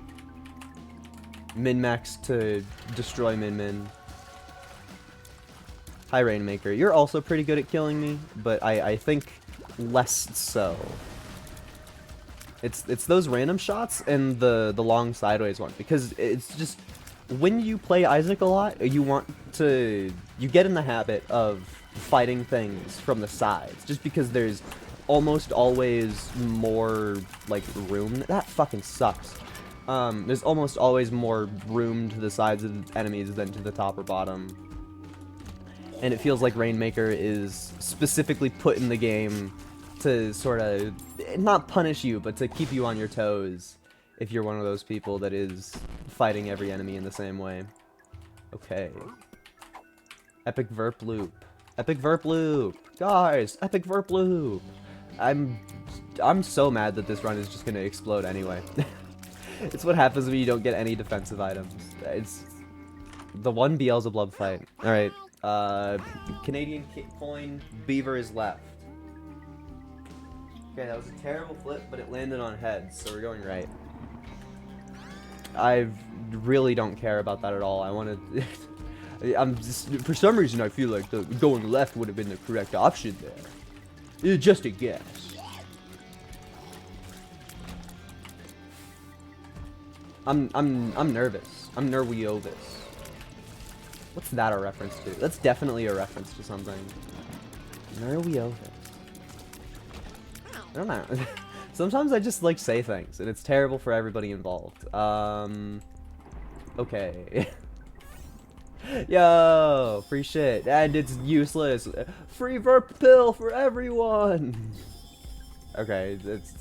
min-max to destroy Min Min. Hi, Rainmaker. You're also pretty good at killing me, but I think less so. It's those random shots and the long sideways one, because it's just when you play Isaac a lot, you get in the habit of fighting things from the sides, just because there's almost always more like room. That fucking sucks. There's almost always more room to the sides of the enemies than to the top or bottom. And it feels like Rainmaker is specifically put in the game to sort of, not punish you, but to keep you on your toes if you're one of those people that is fighting every enemy in the same way. Okay. Epic Verp Loop. Epic Verp Loop! Guys, Epic Verp Loop! I'm so mad that this run is just gonna explode anyway. It's what happens when you don't get any defensive items. It's the one Beelzebub fight. Alright, Canadian coin, Beaver is left. Okay, that was a terrible flip, but it landed on heads, so we're going right. I really don't care about that at all. I want to... I'm just, for some reason I feel like the going left would have been the correct option there. It's just a guess. I'm nervous. I'm nervous. What's that a reference to? That's definitely a reference to something. Nervous. I don't know. Sometimes I just like say things and it's terrible for everybody involved. Okay. Yo, free shit, and it's useless. Free Verp pill for everyone. Okay, it's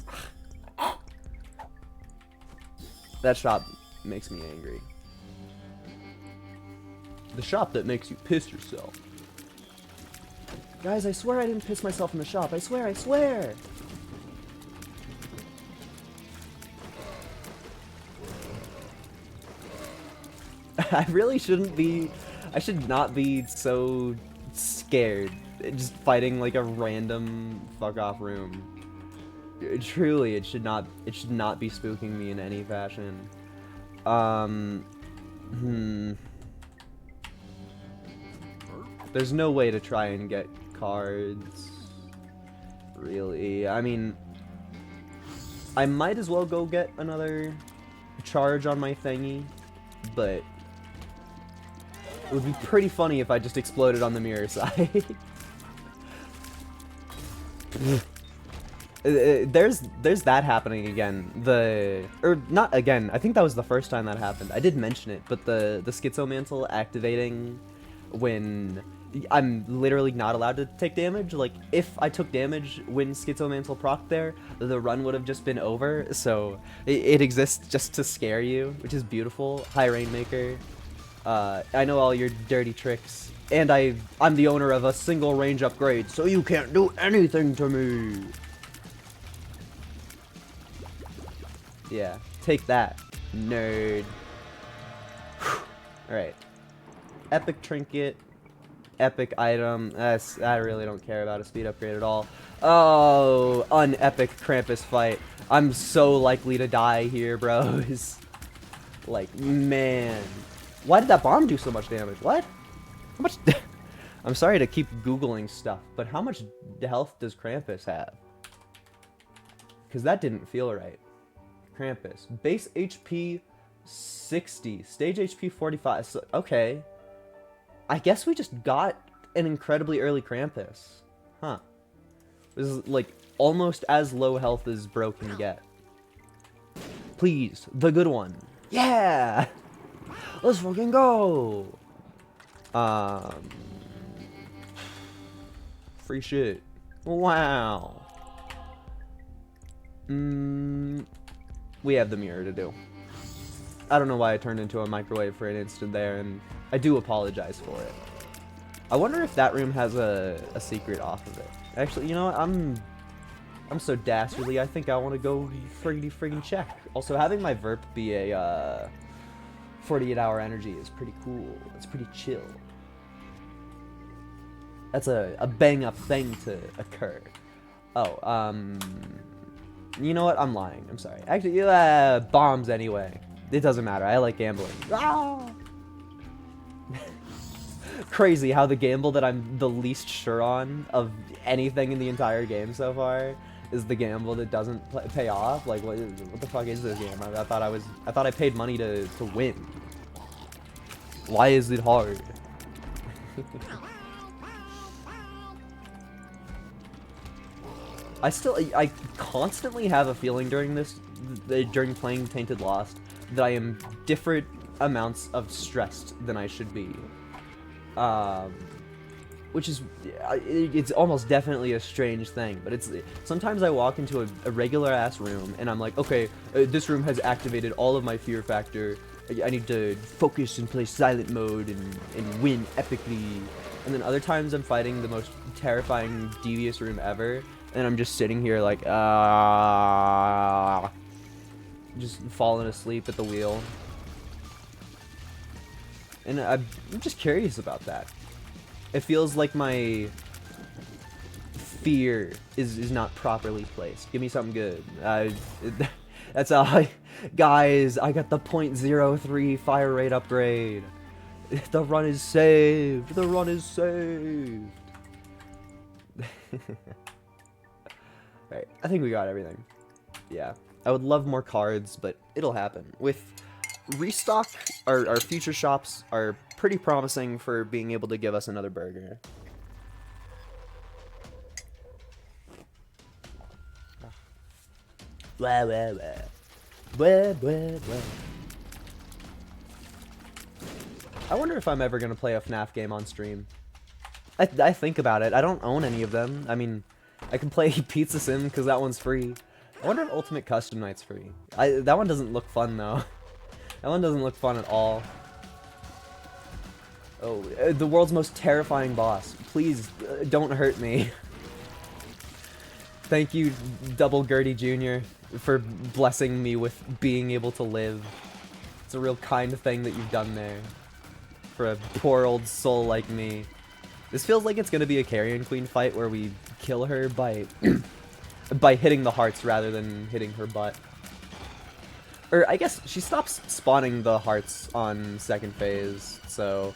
that shop makes me angry. The shop that makes you piss yourself. Guys, I swear I didn't piss myself in the shop. I swear, I swear. I really shouldn't be, I should not be so scared just fighting like a random fuck off room. Truly, it should not be spooking me in any fashion. There's no way to try and get cards. Really, I mean, I might as well go get another charge on my thingy, but it would be pretty funny if I just exploded on the mirror side. There's that happening again. Or not again. I think that was the first time that happened. I did mention it, but the Schizomantle activating when I'm literally not allowed to take damage. Like, if I took damage when Schizomantle proc there, the run would have just been over. So it exists just to scare you, which is beautiful. Hi, Rainmaker. I know all your dirty tricks, and I'm the owner of a single range upgrade, so you can't do anything to me. Yeah, take that, nerd. Alright. Epic trinket. Epic item. I really don't care about a speed upgrade at all. Oh, unepic Krampus fight. I'm so likely to die here, bros. Like, man. Why did that bomb do so much damage? What? How much? I'm sorry to keep Googling stuff, but how much health does Krampus have? Because that didn't feel right. Krampus. Base HP 60. Stage HP 45. So, okay. I guess we just got an incredibly early Krampus. Huh. This is like almost as low health as Bro can get. Please, the good one. Yeah! Let's fucking go! Free shit. Wow. We have the mirror to do. I don't know why I turned into a microwave for an instant there, and I do apologize for it. I wonder if that room has a secret off of it. Actually, you know what? I'm so dastardly, I think I want to go friggin' check. Also, having my Verp be a 48-hour energy is pretty cool. It's pretty chill. That's a bang-up thing to occur. Oh, you know what? I'm lying. I'm sorry. Actually, bombs anyway. It doesn't matter. I like gambling. Ah! Crazy how the gamble that I'm the least sure on of anything in the entire game so far is the gamble that doesn't pay off. Like, what the fuck is this game? I thought I paid money to win. Why is it hard? I constantly have a feeling during playing Tainted Lost that I am different amounts of stressed than I should be. Which is, it's almost definitely a strange thing, but sometimes I walk into a regular ass room and I'm like, okay, this room has activated all of my fear factor. I need to focus and play silent mode and win epically. And then other times I'm fighting the most terrifying, devious room ever, and I'm just sitting here like, just falling asleep at the wheel. And I'm just curious about that. It feels like my fear is not properly placed. Give me something good. That's how guys, I got the .03 fire rate upgrade. The run is saved. The run is saved. Right, I think we got everything. Yeah, I would love more cards, but it'll happen. With restock, our future shops are pretty promising for being able to give us another burger. Blah, blah, blah. Blah, blah, blah. I wonder if I'm ever going to play a FNAF game on stream. I think about it. I don't own any of them. I mean, I can play Pizza Sim because that one's free. I wonder if Ultimate Custom Night's free. That one doesn't look fun, though. That one doesn't look fun at all. Oh, the world's most terrifying boss. Please, don't hurt me. Thank you, Double Gertie Jr., for blessing me with being able to live. It's a real kind thing that you've done there. For a poor old soul like me. This feels like it's gonna be a Carrion Queen fight where we kill her by by hitting the hearts rather than hitting her butt. Or I guess she stops spawning the hearts on second phase, so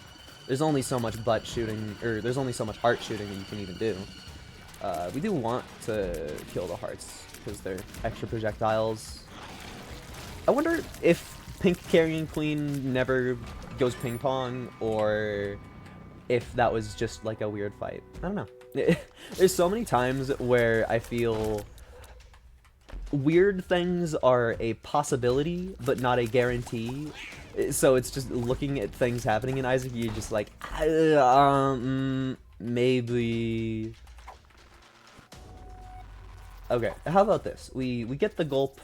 there's only so much butt shooting, or there's only so much heart shooting that you can even do. We do want to kill the hearts, because they're extra projectiles. I wonder if Pink Carrying Queen never goes ping pong, or if that was just like a weird fight. I don't know. There's so many times where I feel weird things are a possibility, but not a guarantee. So it's just looking at things happening in Isaac, you're just like, maybe. Okay, how about this? We get the gulp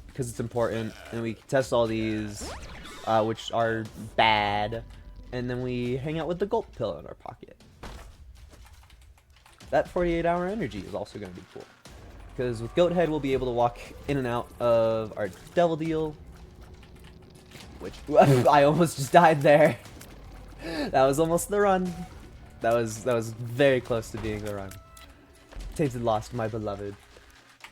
because it's important, and we test all these, which are bad, and then we hang out with the gulp pill in our pocket. That 48-hour energy is also going to be cool, because with Goat Head we'll be able to walk in and out of our Devil Deal, which I almost just died there. That was almost the run. That was very close to being the run. Tainted Lost, my beloved.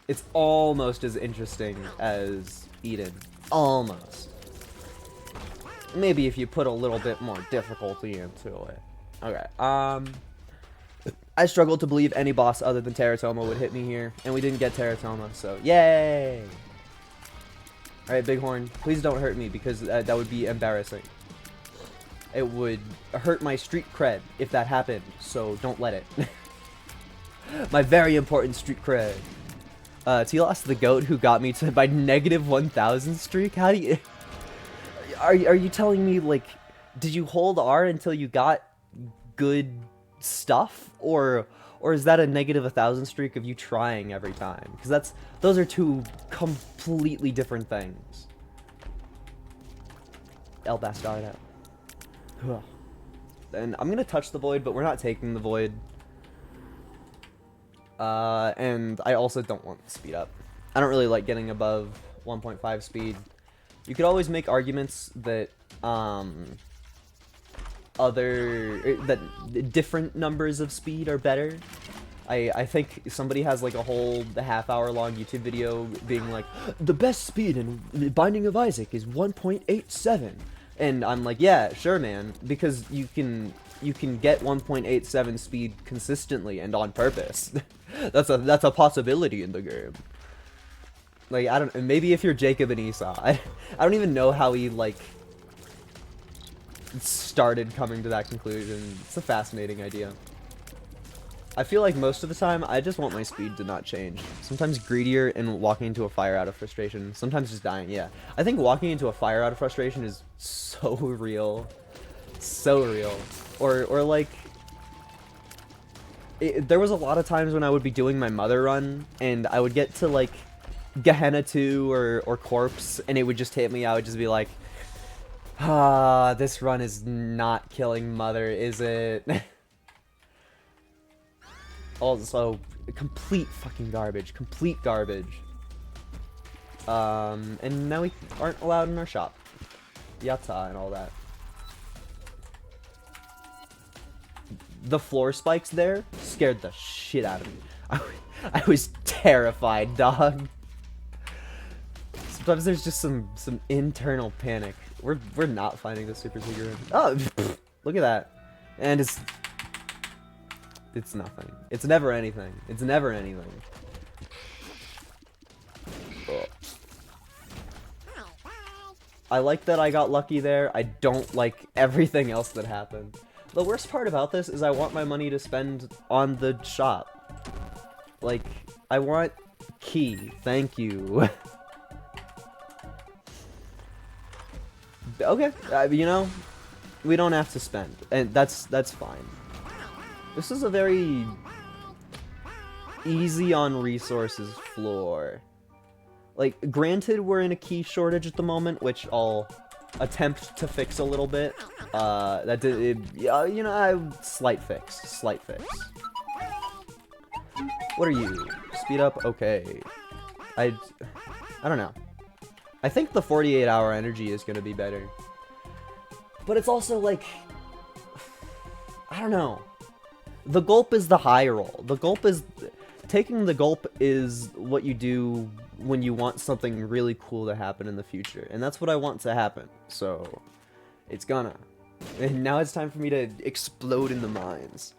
It's almost as interesting as Eden. Almost. Maybe if you put a little bit more difficulty into it. Okay, I struggled to believe any boss other than Teratoma would hit me here, and we didn't get Teratoma, so yay! Alright, Bighorn, please don't hurt me, because that would be embarrassing. It would hurt my street cred if that happened, so don't let it. My very important street cred. Telos the goat who got me to my -1000 streak? How do you... Are you telling me, like, did you hold R until you got good stuff? Or is that a -1000 streak of you trying every time? Because those are two completely different things. El Bastardo. And I'm gonna touch the void, but we're not taking the void. And I also don't want to speed up. I don't really like getting above 1.5 speed. You could always make arguments that different numbers of speed are better. I think somebody has like a whole half-hour-long YouTube video being like, the best speed in Binding of Isaac is 1.87, and I'm like, yeah, sure, man, because you can get 1.87 speed consistently and on purpose. that's a possibility in the game. Like, I don't, maybe if you're Jacob and Esau, I don't even know how he like started coming to that conclusion. It's a fascinating idea. I feel like most of the time, I just want my speed to not change. Sometimes greedier and walking into a fire out of frustration. Sometimes just dying, yeah. I think walking into a fire out of frustration is so real. So real. Or like... there was a lot of times when I would be doing my mother run, and I would get to, like, Gehenna 2 or Corpse, and it would just hit me. I would just be like, this run is not killing Mother, is it? Also, complete fucking garbage. Complete garbage. And now we aren't allowed in our shop. Yatta and all that. The floor spikes there scared the shit out of me. I was terrified, dog. Sometimes there's just some internal panic. We're not finding the super secret room. Oh, look at that. And it's nothing. It's never anything. It's never anything. Ugh. I like that I got lucky there. I don't like everything else that happened. The worst part about this is I want my money to spend on the shop. Like, I want key. Thank you. Okay, you know, we don't have to spend, and that's fine. This is a very easy on resources floor. Like, granted, we're in a key shortage at the moment, which I'll attempt to fix a little bit. That did, you know, slight fix. What are you? Speed up? Okay. I don't know. I think the 48-hour energy is gonna be better. But it's also like, I don't know. The gulp is the high roll. The gulp is... Taking the gulp is what you do when you want something really cool to happen in the future. And that's what I want to happen. So, it's gonna. And now it's time for me to explode in the mines.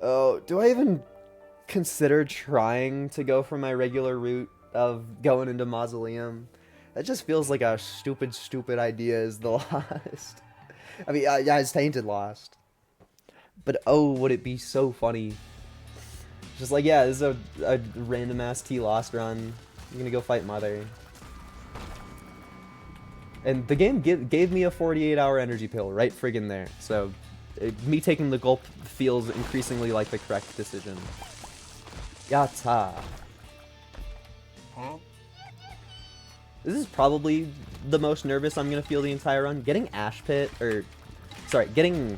Oh, do I even consider trying to go for my regular route of going into Mausoleum? That just feels like a stupid idea as the Lost. I mean, yeah, it's Tainted Lost. But oh, would it be so funny. Just like, yeah, this is a random ass T-Lost run. I'm gonna go fight Mother. And the game gave me a 48-hour energy pill right friggin' there. So, me taking the gulp feels increasingly like the correct decision. Yatta. Huh? This is probably the most nervous I'm gonna feel the entire run. Getting Ash Pit, or... Sorry, getting...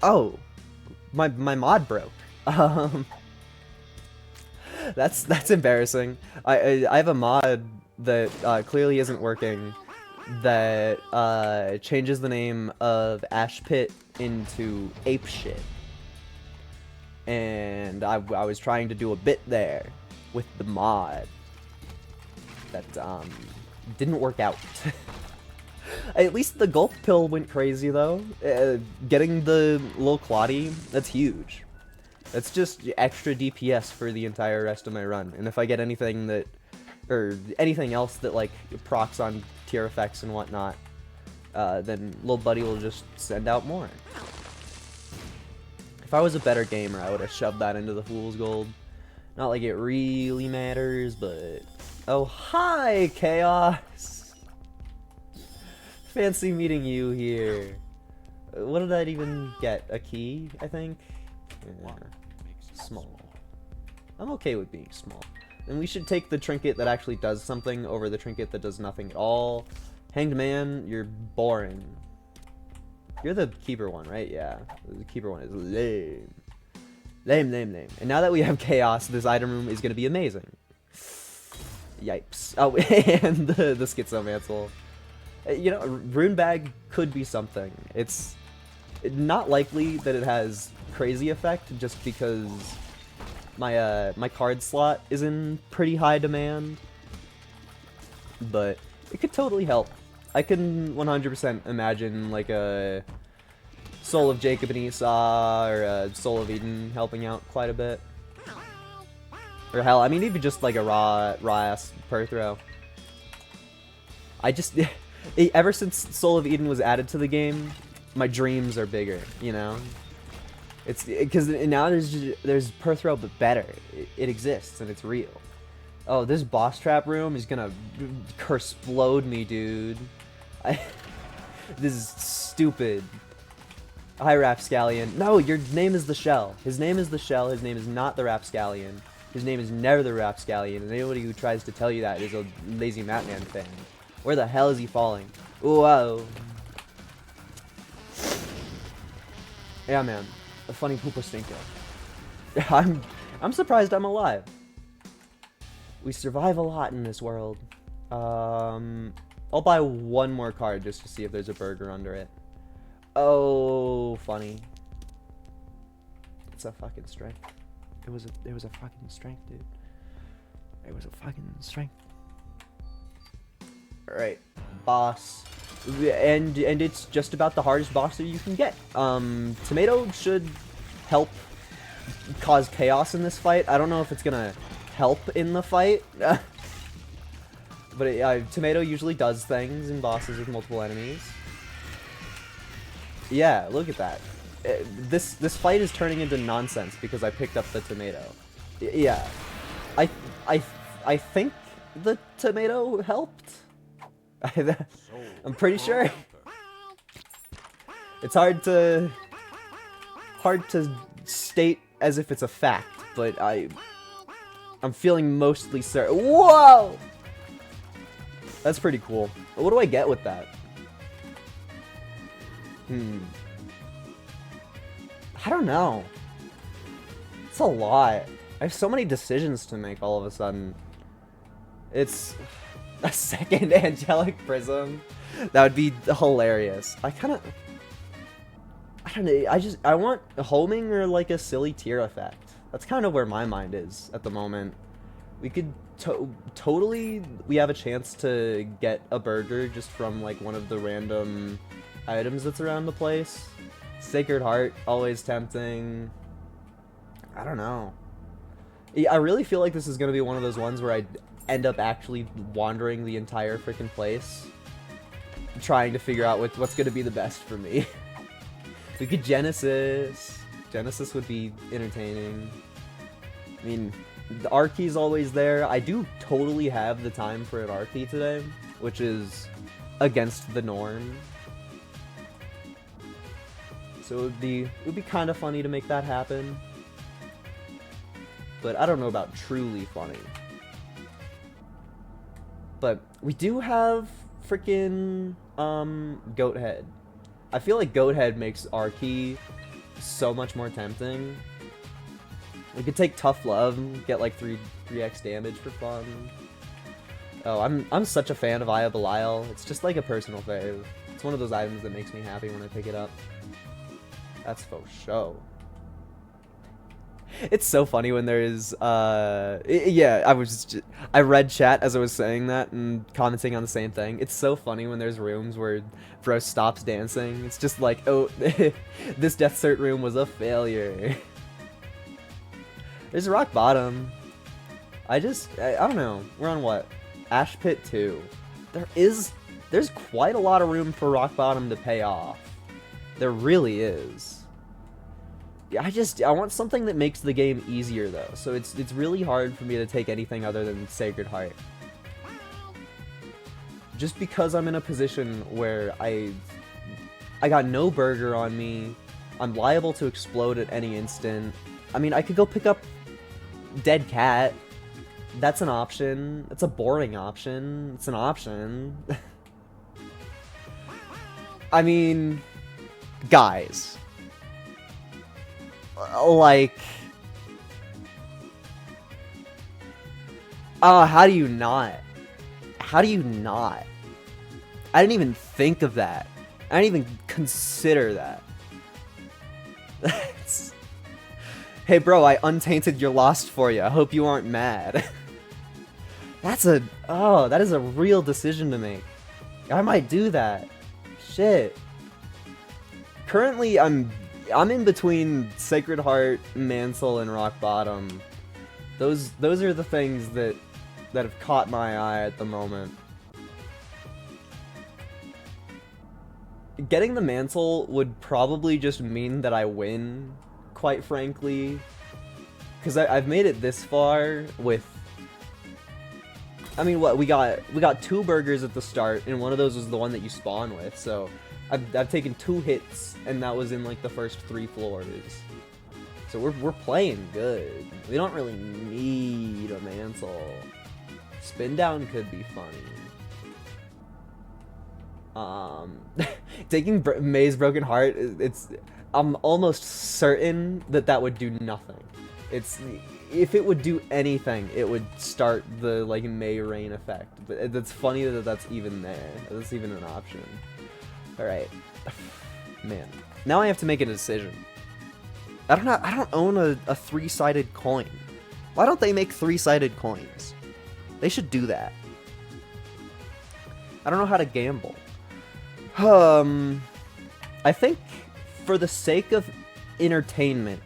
Oh! My mod broke. That's embarrassing. I have a mod that clearly isn't working that changes the name of Ash Pit into Ape Shit. And I was trying to do a bit there with the mod that didn't work out. At least the Gulp Pill went crazy though. Getting the Lil Claudie, that's huge. That's just extra DPS for the entire rest of my run. And if I get anything that, or anything else that like procs on tier effects and whatnot, then Lil Buddy will just send out more. If I was a better gamer, I would have shoved that into the Fool's Gold. Not like it really matters, but... Oh, hi, Chaos! Fancy meeting you here. What did I even get? A key, I think? Yeah. Small. I'm okay with being small. And we should take the trinket that actually does something over the trinket that does nothing at all. Hanged Man, you're boring. You're the keeper one, right? Yeah. The keeper one is lame. Lame. And now that we have Chaos, this item room is going to be amazing. Yipes. Oh, and the Schizomantle. You know, Rune Bag could be something. It's not likely that it has crazy effect, just because my card slot is in pretty high demand. But it could totally help. I can 100% imagine like a Soul of Jacob and Esau or a Soul of Eden helping out quite a bit. Or hell, I mean even just like a raw ass Perthro. I just ever since Soul of Eden was added to the game, my dreams are bigger, you know? It's because now there's Perthro but better. It exists and it's real. Oh, this boss trap room is gonna curse-explode me, dude. This is stupid. Hi, Rapscallion. No, your name is the Shell. His name is the Shell. His name is not the Rapscallion. His name is never the Rapscallion. And anybody who tries to tell you that is a lazy Matman fan. Where the hell is he falling? Whoa. Yeah, man. A funny poopa stinker. I'm surprised I'm alive. We survive a lot in this world. I'll buy one more card just to see if there's a burger under it. Oh, funny. It's a fucking strength. It was a fucking strength, dude. It was a fucking strength. Alright, boss. And it's just about the hardest boss that you can get. Tomato should help cause chaos in this fight. I don't know if it's gonna help in the fight. But Tomato usually does things in bosses with multiple enemies. Yeah, look at that. This fight is turning into nonsense because I picked up the tomato. Yeah. I think the tomato helped. I'm pretty sure. It's hard to state as if it's a fact, but I'm feeling mostly certain. Whoa! That's pretty cool. What do I get with that? I don't know. It's a lot. I have so many decisions to make all of a sudden. It's a second Angelic Prism. That would be hilarious. I don't know. I want homing or like a silly tier effect. That's kind of where my mind is at the moment. We could totally, we have a chance to get a burger just from like one of the random items that's around the place. Sacred Heart, always tempting. I don't know. I really feel like this is going to be one of those ones where I end up actually wandering the entire freaking place, trying to figure out what's going to be the best for me. We could Genesis. Genesis would be entertaining. I mean, the Arkey's always there. I do totally have the time for an Arkey today, which is against the norm. So it would be kind of funny to make that happen. But I don't know about truly funny. But we do have freaking Goathead. I feel like Goathead makes Arkey so much more tempting. We could take Tough Love, get like 3x damage for fun. Oh, I'm such a fan of Eye of Belial. It's just like a personal fave. It's one of those items that makes me happy when I pick it up. That's for show. It's so funny when there's yeah, I read chat as I was saying that and commenting on the same thing. It's so funny when there's rooms where bro stops dancing. It's just like, oh, this Death Cert room was a failure. There's Rock Bottom. I don't know. We're on what? Ash Pit 2. There's quite a lot of room for Rock Bottom to pay off. There really is. I want something that makes the game easier though. So it's really hard for me to take anything other than Sacred Heart. Just because I'm in a position where I got no burger on me. I'm liable to explode at any instant. I mean, I could go pick up Dead Cat. That's an option. It's a boring option. It's an option. I mean, guys. Like, how do you not? How do you not? I didn't even think of that. I didn't even consider that. Hey bro, I untainted your Lost for you. I hope you aren't mad. That is a real decision to make. I might do that. Shit. Currently, I'm in between Sacred Heart, Mantle, and Rock Bottom. Those are the things that have caught my eye at the moment. Getting the Mantle would probably just mean that I win, quite frankly. Because I've made it this far with... I mean, what, we got 2 burgers at the start, and one of those was the one that you spawn with, so... I've taken 2 hits, and that was in like the first 3 floors. So we're playing good. We don't really need a Mantle. Spin down could be funny. Taking May's Broken Heart, I'm almost certain that would do nothing. If it would do anything, it would start the like May rain effect. But it's funny that that's even there. That's even an option. Alright. Man. Now I have to make a decision. I don't own a 3-sided coin. Why don't they make 3-sided coins? They should do that. I don't know how to gamble. I think for the sake of entertainment,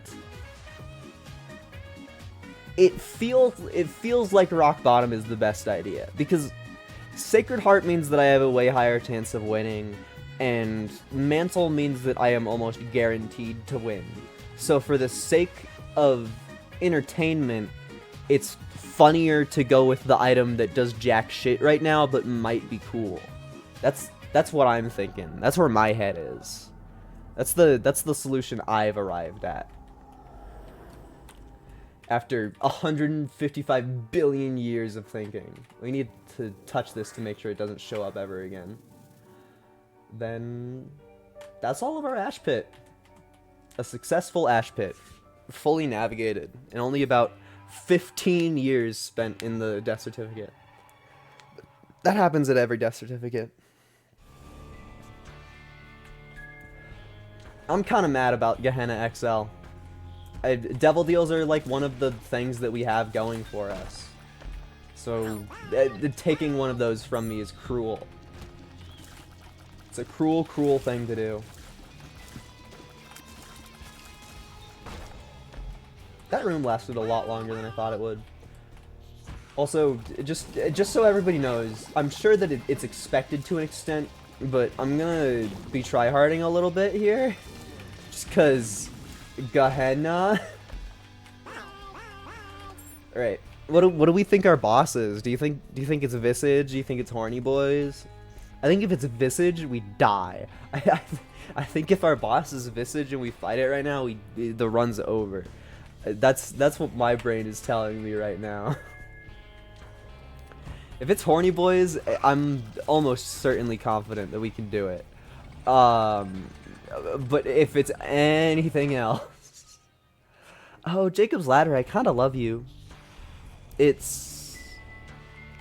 it feels like Rock Bottom is the best idea, because Sacred Heart means that I have a way higher chance of winning, and Mantle means that I am almost guaranteed to win. So for the sake of entertainment, it's funnier to go with the item that does jack shit right now, but might be cool. That's what I'm thinking. That's where my head is. That's the solution I've arrived at. After 155 billion years of thinking. We need to touch this to make sure it doesn't show up ever again. Then that's all of our Ash Pit. A successful Ash Pit. Fully navigated. And only about 15 years spent in the death certificate. That happens at every death certificate. I'm kind of mad about Gehenna XL. Devil Deals are like one of the things that we have going for us. So taking one of those from me is cruel. It's a cruel, cruel thing to do. That room lasted a lot longer than I thought it would. Also, just so everybody knows, I'm sure that it's expected to an extent, but I'm gonna be tryharding a little bit here. Just cause, Gehenna. Alright, what do we think our boss is? Do you think it's Visage? Do you think it's Horny Boys? I think if it's Visage, we die. I think if our boss is Visage and we fight it right now, the run's over. That's what my brain is telling me right now. If it's Horny Boys, I'm almost certainly confident that we can do it. But if it's anything else... Oh, Jacob's Ladder, I kind of love you. It's...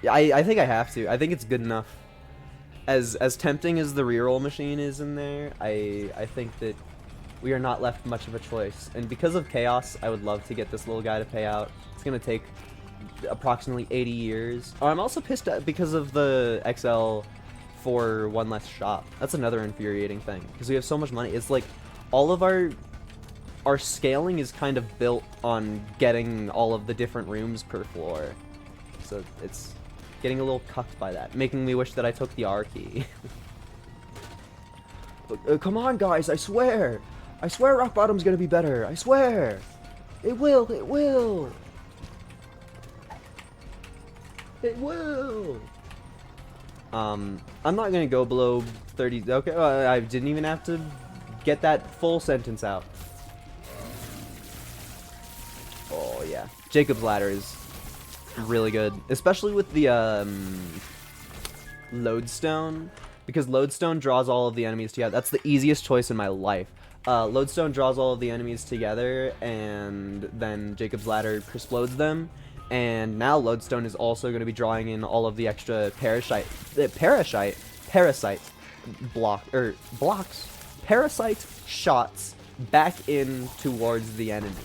I think I have to. I think it's good enough. As tempting as the reroll machine is in there, I think that we are not left much of a choice. And because of Chaos, I would love to get this little guy to pay out. It's going to take approximately 80 years. Oh, I'm also pissed at because of the XL for one less shop. That's another infuriating thing because we have so much money. It's like all of our scaling is kind of built on getting all of the different rooms per floor. So it's getting a little cucked by that, making me wish that I took the R key. Come on, guys, I swear Rock Bottom's gonna be better. I swear. It will. It will. It will. I'm not gonna go below 30. Okay, I didn't even have to get that full sentence out. Oh yeah, Jacob's Ladder is really good, especially with the Lodestone, because Lodestone draws all of the enemies together. That's the easiest choice in my life. Lodestone draws all of the enemies together, and then Jacob's Ladder explodes them. And now Lodestone is also going to be drawing in all of the extra parasite shots back in towards the enemy.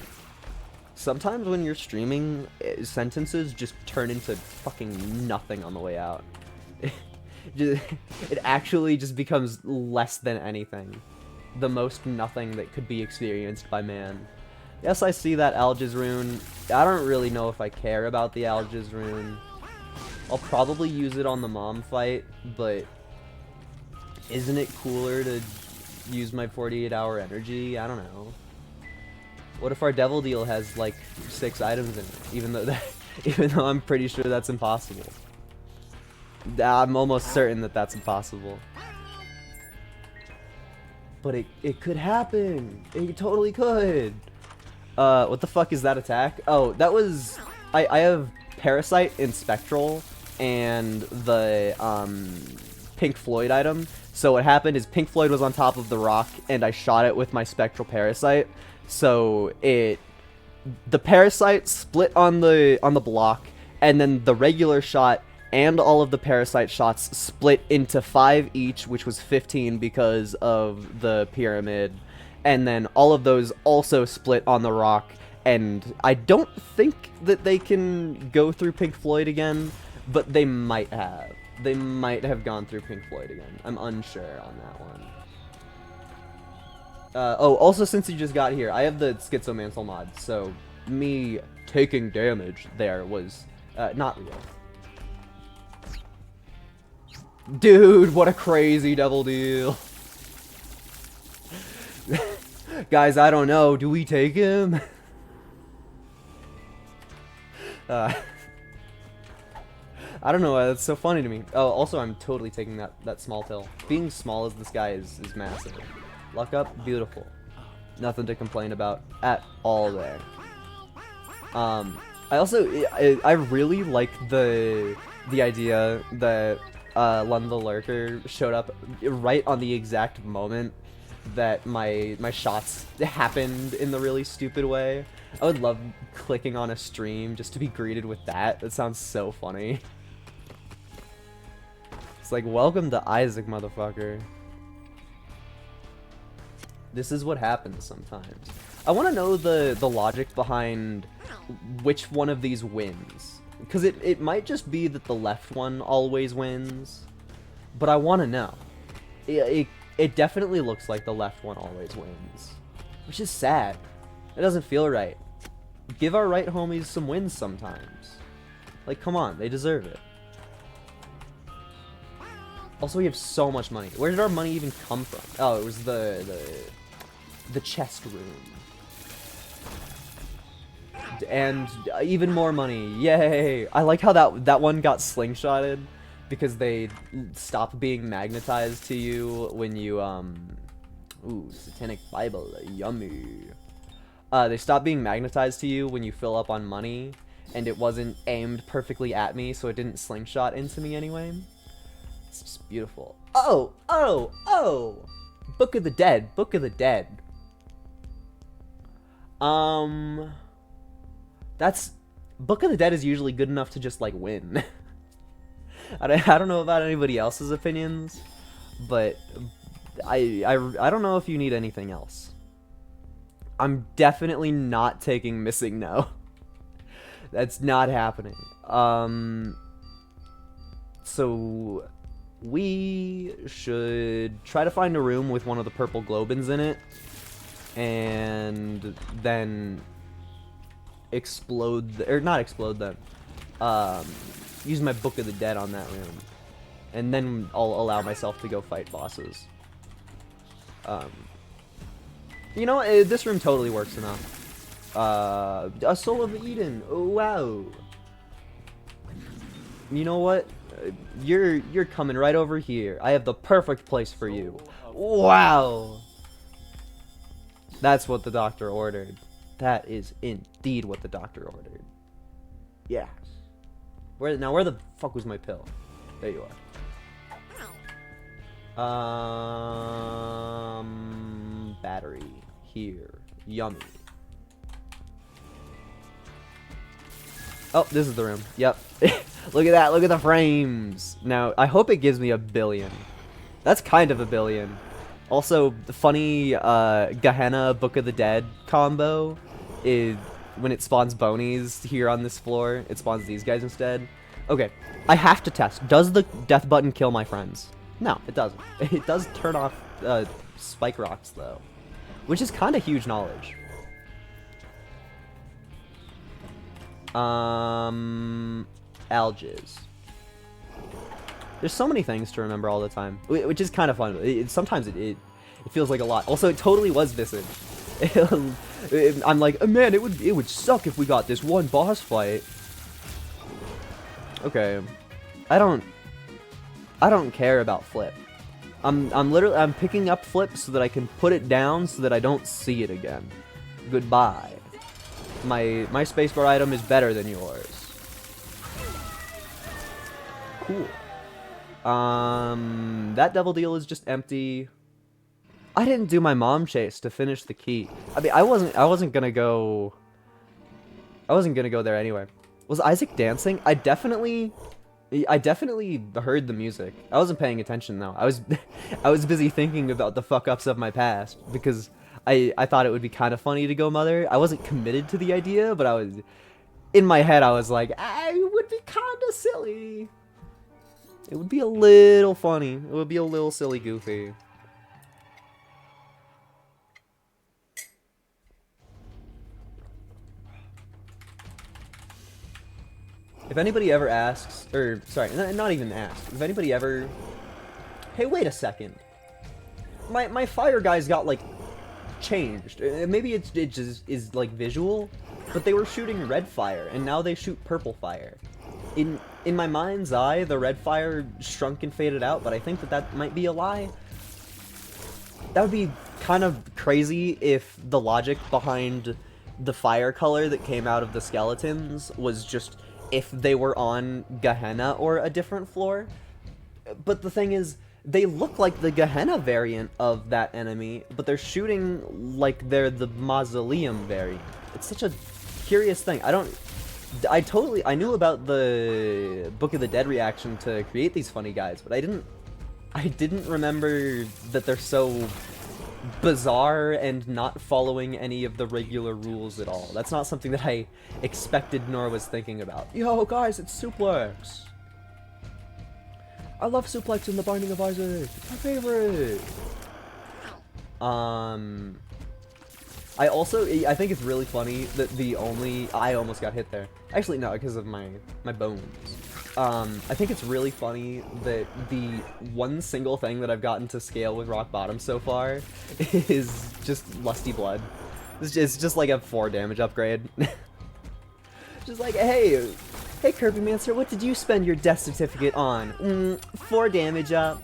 Sometimes when you're streaming, sentences just turn into fucking nothing on the way out. It actually just becomes less than anything. The most nothing that could be experienced by man. Yes, I see that Algiz rune. I don't really know if I care about the Algiz rune. I'll probably use it on the mom fight, but isn't it cooler to use my 48-hour energy? I don't know. What if our Devil Deal has like 6 items in it? Even though I'm pretty sure that's impossible. I'm almost certain that that's impossible. But it could happen. It totally could. What the fuck is that attack? Oh, that was... I have Parasite in Spectral and the Pink Floyd item. So what happened is Pink Floyd was on top of the rock and I shot it with my Spectral Parasite. So the Parasite split on the block, and then the regular shot and all of the Parasite shots split into 5 each, which was 15 because of the pyramid. And then all of those also split on the rock, and I don't think that they can go through Pink Floyd again, but they might have. They might have gone through Pink Floyd again. I'm unsure on that one. Oh, also since you just got here, I have the Schizomantle mod, so me taking damage there was not real. Dude, what a crazy Devil Deal. Guys, I don't know. Do we take him? I don't know. That's so funny to me. Oh, also, I'm totally taking that small pill. Being small as this guy is massive. Luck up, beautiful. Nothing to complain about at all there. I also, I really like the idea that Lund the Lurker showed up right on the exact moment that my shots happened in the really stupid way. I would love clicking on a stream just to be greeted with that. That sounds so funny. It's like, welcome to Isaac, motherfucker. This is what happens sometimes. I want to know the logic behind which one of these wins. Because it might just be that the left one always wins. But I want to know. it definitely looks like the left one always wins, which is sad. It doesn't feel right. Give our right homies some wins sometimes. Like, come on, they deserve it. Also, we have so much money. Where did our money even come from? Oh, it was the chest room. And even more money. Yay! I like how that one got slingshotted because they stop being magnetized to you when you ooh, Satanic Bible, yummy. They stop being magnetized to you when you fill up on money, and it wasn't aimed perfectly at me, so it didn't slingshot into me anyway. It's just beautiful. Oh! Book of the Dead. Book of the Dead. That's... Book of the Dead is usually good enough to just, like, win. I don't know about anybody else's opinions, but I don't know if you need anything else. I'm definitely not taking Missing No. That's not happening. So we should try to find a room with one of the purple Globins in it, and then not explode them. Use my Book of the Dead on that room, and then I'll allow myself to go fight bosses. You know, this room totally works enough. A Soul of Eden. Oh, wow. You know what? You're coming right over here. I have the perfect place for you. Wow. That's what the doctor ordered. That is indeed what the doctor ordered. Yes. Where the fuck was my pill? There you are. Battery. Here. Yummy. Oh, this is the room. Yep. Look at that. Look at the frames. Now, I hope it gives me 1 billion. That's kind of 1 billion. Also, the funny Gehenna Book of the Dead combo is when it spawns bonies here on this floor, it spawns these guys instead. Okay, I have to test. Does the death button kill my friends? No, it doesn't. It does turn off spike rocks, though, which is kind of huge knowledge. Algiz. There's so many things to remember all the time, which is kind of fun. Sometimes it feels like a lot. Also, it totally was Visage. I'm like, oh, man, it would suck if we got this one boss fight. Okay, I don't care about Flip. I'm picking up Flip so that I can put it down so that I don't see it again. Goodbye. My spacebar item is better than yours. Cool. That devil deal is just empty. I didn't do my mom chase to finish the key. I mean, I wasn't gonna go there anyway. Was Isaac dancing? I definitely heard the music. I wasn't paying attention though. I was busy thinking about the fuck ups of my past because I thought it would be kind of funny to go Mother. I wasn't committed to the idea, but in my head I was like, it would be kind of silly. It would be a little funny. It would be a little silly goofy. If anybody ever asks, or sorry, not even asks, if anybody ever, hey, wait a second, my fire guys got like changed. Maybe it just is like visual, but they were shooting red fire and now they shoot purple fire. In my mind's eye, the red fire shrunk and faded out, but I think that might be a lie. That would be kind of crazy if the logic behind the fire color that came out of the skeletons was just if they were on Gehenna or a different floor. But the thing is, they look like the Gehenna variant of that enemy, but they're shooting like they're the Mausoleum variant. It's such a curious thing. I knew about the Book of the Dead reaction to create these funny guys, but I didn't remember that they're so bizarre and not following any of the regular rules at all. That's not something that I expected nor was thinking about. Yo, guys, it's Suplex! I love Suplex and the Binding of Isaac. It's my favorite. I think it's really funny that I almost got hit there. Actually, no, because of my bones. I think it's really funny that the one single thing that I've gotten to scale with Rock Bottom so far is just Lusty Blood. It's just like a 4 damage upgrade. Just like, hey Kirby Mancer, what did you spend your death certificate on? 4 damage up.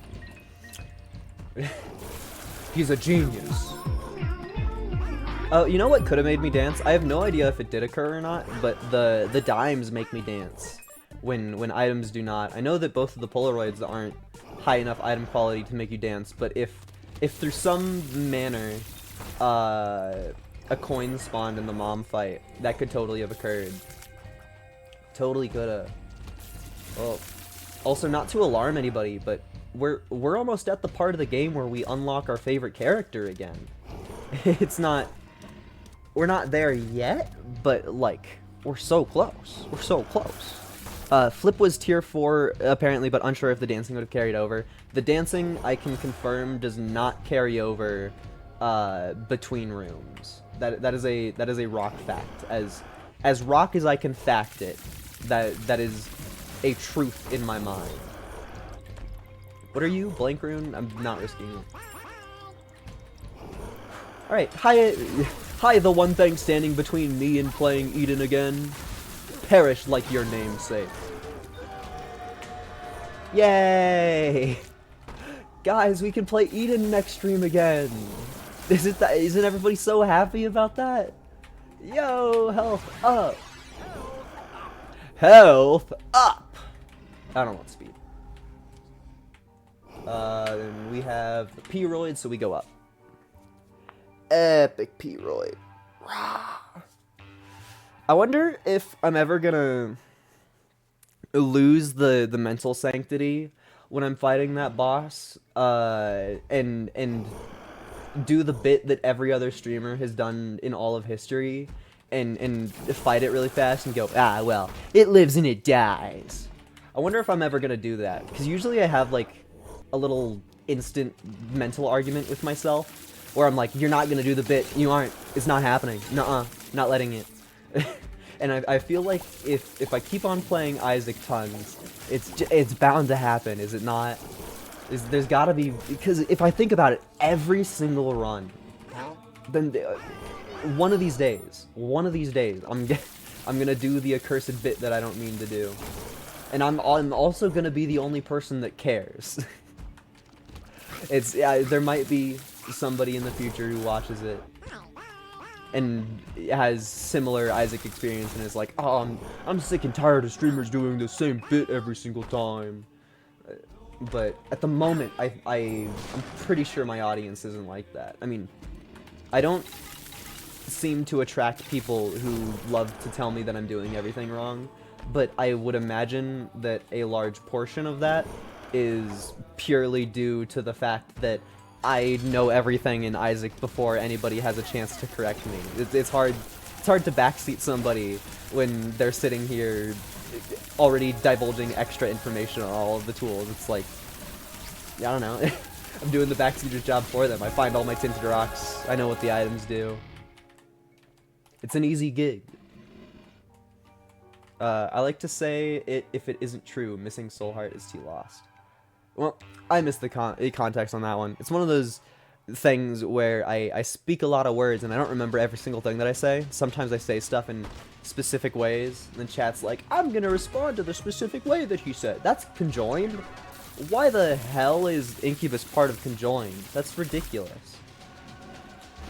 He's a genius. Oh, you know what could have made me dance? I have no idea if it did occur or not, but the dimes make me dance when items do not. I know that both of the Polaroids aren't high enough item quality to make you dance, but if through some manner a coin spawned in the mom fight, that could totally have occurred. Totally coulda. Well, also not to alarm anybody, but we're almost at the part of the game where we unlock our favorite character again. We're not there yet, but like we're so close. We're so close. Flip was tier 4 apparently, but unsure if the dancing would have carried over. The dancing, I can confirm, does not carry over between rooms. That is a rock fact. As rock as I can fact it, that is a truth in my mind. What are you, Blank Rune? I'm not risking it. Alright, hi, the one thing standing between me and playing Eden again. Perish like your namesake. Yay! Guys, we can play Eden next stream again. Isn't everybody so happy about that? Yo, health up. Health up. I don't want speed. Then we have the P-Roid, so we go up. Epic P-Roid. I wonder if I'm ever gonna lose the mental sanctity when I'm fighting that boss, and do the bit that every other streamer has done in all of history, and fight it really fast and go, ah, well, it lives and it dies. I wonder if I'm ever gonna do that, because usually I have like a little instant mental argument with myself, where I'm like, you're not gonna do the bit, you aren't, it's not happening, nuh-uh, not letting it. And I feel like if I keep on playing Isaac tons, it's bound to happen, is it not? There's gotta be, because if I think about it, every single run, then one of these days, I'm gonna do the accursed bit that I don't mean to do, and I'm also gonna be the only person that cares. There might be somebody in the future who watches it and has similar Isaac experience and is like, oh, I'm sick and tired of streamers doing the same bit every single time. But at the moment, I'm pretty sure my audience isn't like that. I mean, I don't seem to attract people who love to tell me that I'm doing everything wrong, but I would imagine that a large portion of that is purely due to the fact that I know everything in Isaac before anybody has a chance to correct me. It's hard to backseat somebody when they're sitting here already divulging extra information on all of the tools. It's like, I don't know. I'm doing the backseater's job for them. I find all my tinted rocks. I know what the items do. It's an easy gig. I like to say if it isn't true, missing soul heart is too lost. Well, I missed the context on that one. It's one of those things where I speak a lot of words and I don't remember every single thing that I say. Sometimes I say stuff in specific ways, and then chat's like, I'm gonna respond to the specific way that he said. That's conjoined? Why the hell is Incubus part of conjoined? That's ridiculous.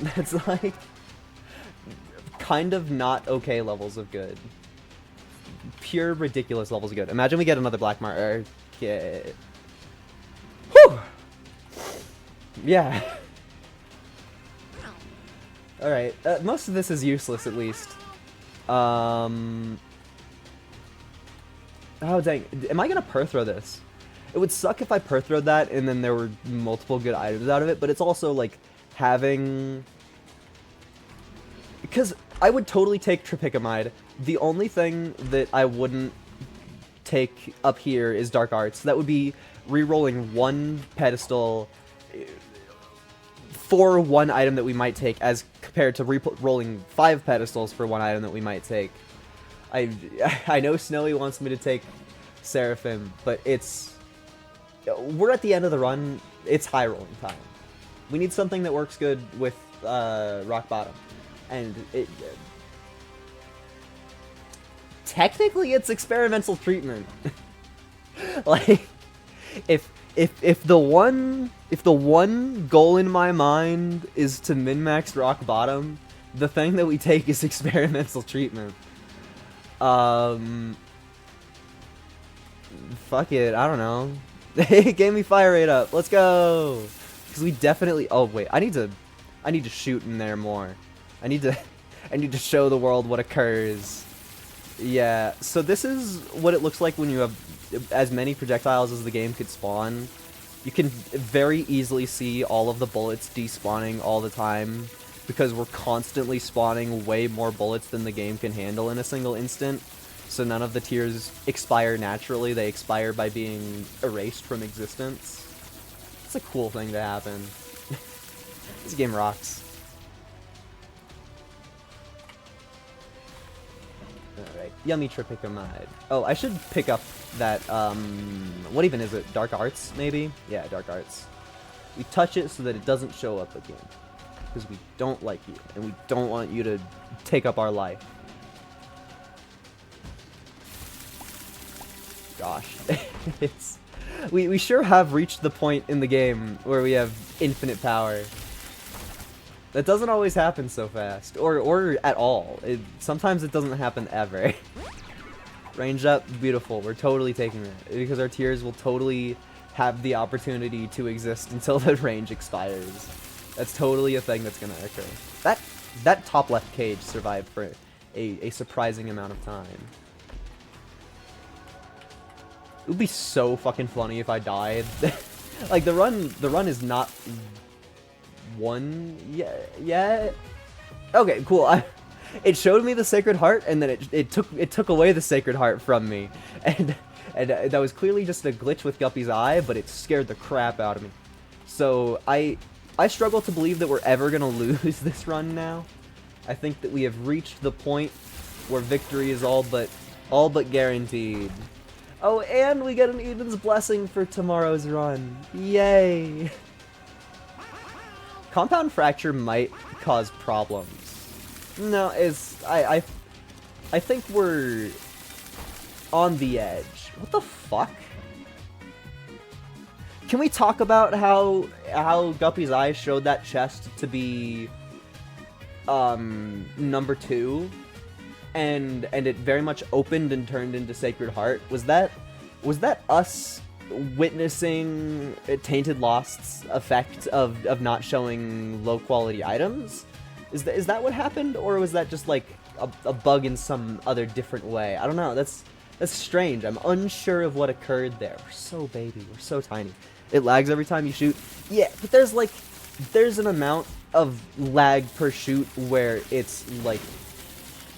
That's like kind of not okay levels of good. Pure ridiculous levels of good. Imagine we get another black market. Whew! Yeah. Alright, most of this is useless, at least. Oh, dang. Am I gonna per-throw this? It would suck if I per-throwed that and then there were multiple good items out of it, but it's also, like, having... Because I would totally take Tropicamide. The only thing that I wouldn't take up here is Dark Arts. That would be re-rolling 1 pedestal for 1 item that we might take, as compared to rolling 5 pedestals for 1 item that we might take. I know Snowy wants me to take Seraphim, but we're at the end of the run. It's high rolling time. We need something that works good with Rock Bottom, and technically it's experimental treatment. Like, if the one goal in my mind is to min-max Rock Bottom, the thing that we take is experimental treatment. Fuck it, I don't know. It gave me fire rate up. Let's go. Because we definitely. Oh wait, I need to shoot in there more. I need to show the world what occurs. Yeah. So this is what it looks like when you have as many projectiles as the game could spawn. You can very easily see all of the bullets despawning all the time, because we're constantly spawning way more bullets than the game can handle in a single instant. So none of the tiers expire naturally, they expire by being erased from existence. It's a cool thing to happen. This game rocks. Alright, Yummy Tropicamide. Oh, I should pick up that, what even is it? Dark Arts, maybe? Yeah, Dark Arts. We touch it so that it doesn't show up again, because we don't like you, and we don't want you to take up our life. Gosh. We sure have reached the point in the game where we have infinite power. That doesn't always happen so fast, or at all. Sometimes it doesn't happen ever. Range up, beautiful. We're totally taking it, because our tiers will totally have the opportunity to exist until the range expires. That's totally a thing that's gonna occur. That top left cage survived for a surprising amount of time. It would be so fucking funny if I died. Like, the run is not won yet. Okay, cool. It showed me the Sacred Heart, and then it took away the Sacred Heart from me, and that was clearly just a glitch with Guppy's Eye, but it scared the crap out of me. So I struggle to believe that we're ever gonna lose this run now. I think that we have reached the point where victory is all but guaranteed. Oh, and we get an Eden's Blessing for tomorrow's run. Yay! Compound Fracture might cause problems. No, I think we're on the edge. What the fuck? Can we talk about how Guppy's Eye showed that chest to be number 2? And it very much opened and turned into Sacred Heart. Was that us witnessing Tainted Lost's effect of not showing low quality items? Is that what happened, or was that just like a bug in some other different way? I don't know. That's strange. I'm unsure of what occurred there. We're so baby. We're so tiny. It lags every time you shoot. Yeah, but there's an amount of lag per shoot where it's like,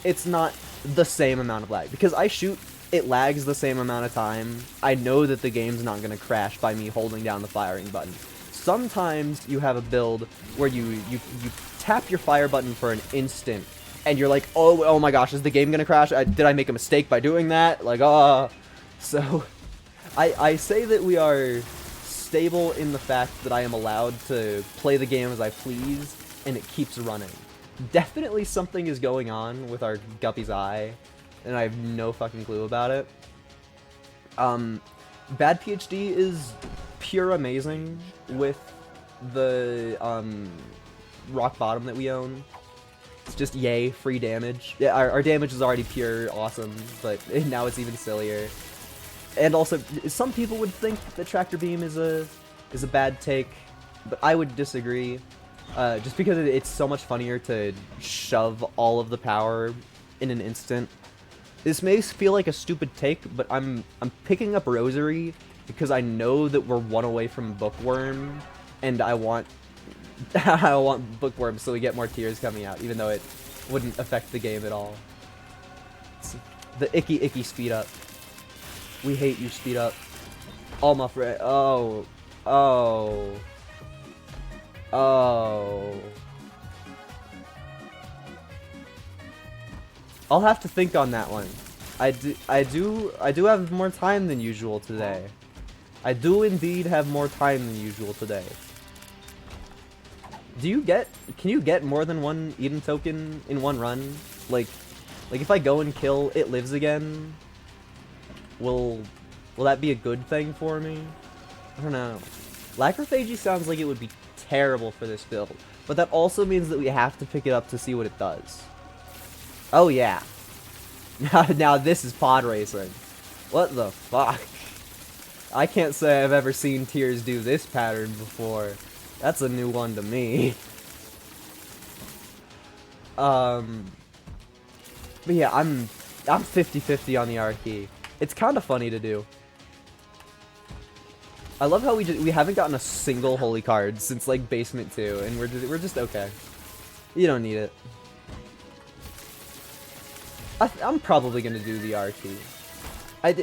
it's not the same amount of lag. Because I shoot, it lags the same amount of time. I know that the game's not going to crash by me holding down the firing button. Sometimes you have a build where you tap your fire button for an instant, and you're like, oh my gosh, is the game going to crash? Did I make a mistake by doing that? Like, So, I say that we are stable in the fact that I am allowed to play the game as I please, and it keeps running. Definitely something is going on with our Guppy's Eye, and I have no fucking clue about it. Bad PhD is pure amazing with the Rock Bottom that we own. It's just yay, free damage. Yeah, our damage is already pure awesome, but now it's even sillier. And also, some people would think that Tractor Beam is a bad take, but I would disagree. Just because it's so much funnier to shove all of the power in an instant. This may feel like a stupid take, but I'm picking up Rosary because I know that we're 1 away from Bookworm, and I want Bookworm so we get more tiers coming out, even though it wouldn't affect the game at all. It's the icky speed up. We hate you, speed up. All my friend. Oh. Oh. Oh. I'll have to think on that one. I do have more time than usual today. I do indeed have more time than usual today. Can you get more than one Eden token in one run? Like if I go and kill It Lives Again, will that be a good thing for me? I don't know. Lacrophagy sounds like it would be terrible for this build, but that also means that we have to pick it up to see what it does. Oh yeah. Now this is pod racing. What the fuck? I can't say I've ever seen Tears do this pattern before. That's a new one to me. But yeah, I'm 50-50 on the R key. It's kind of funny to do. I love how we haven't gotten a single holy card since like Basement 2, and we're just okay. You don't need it. I'm probably gonna do the R key.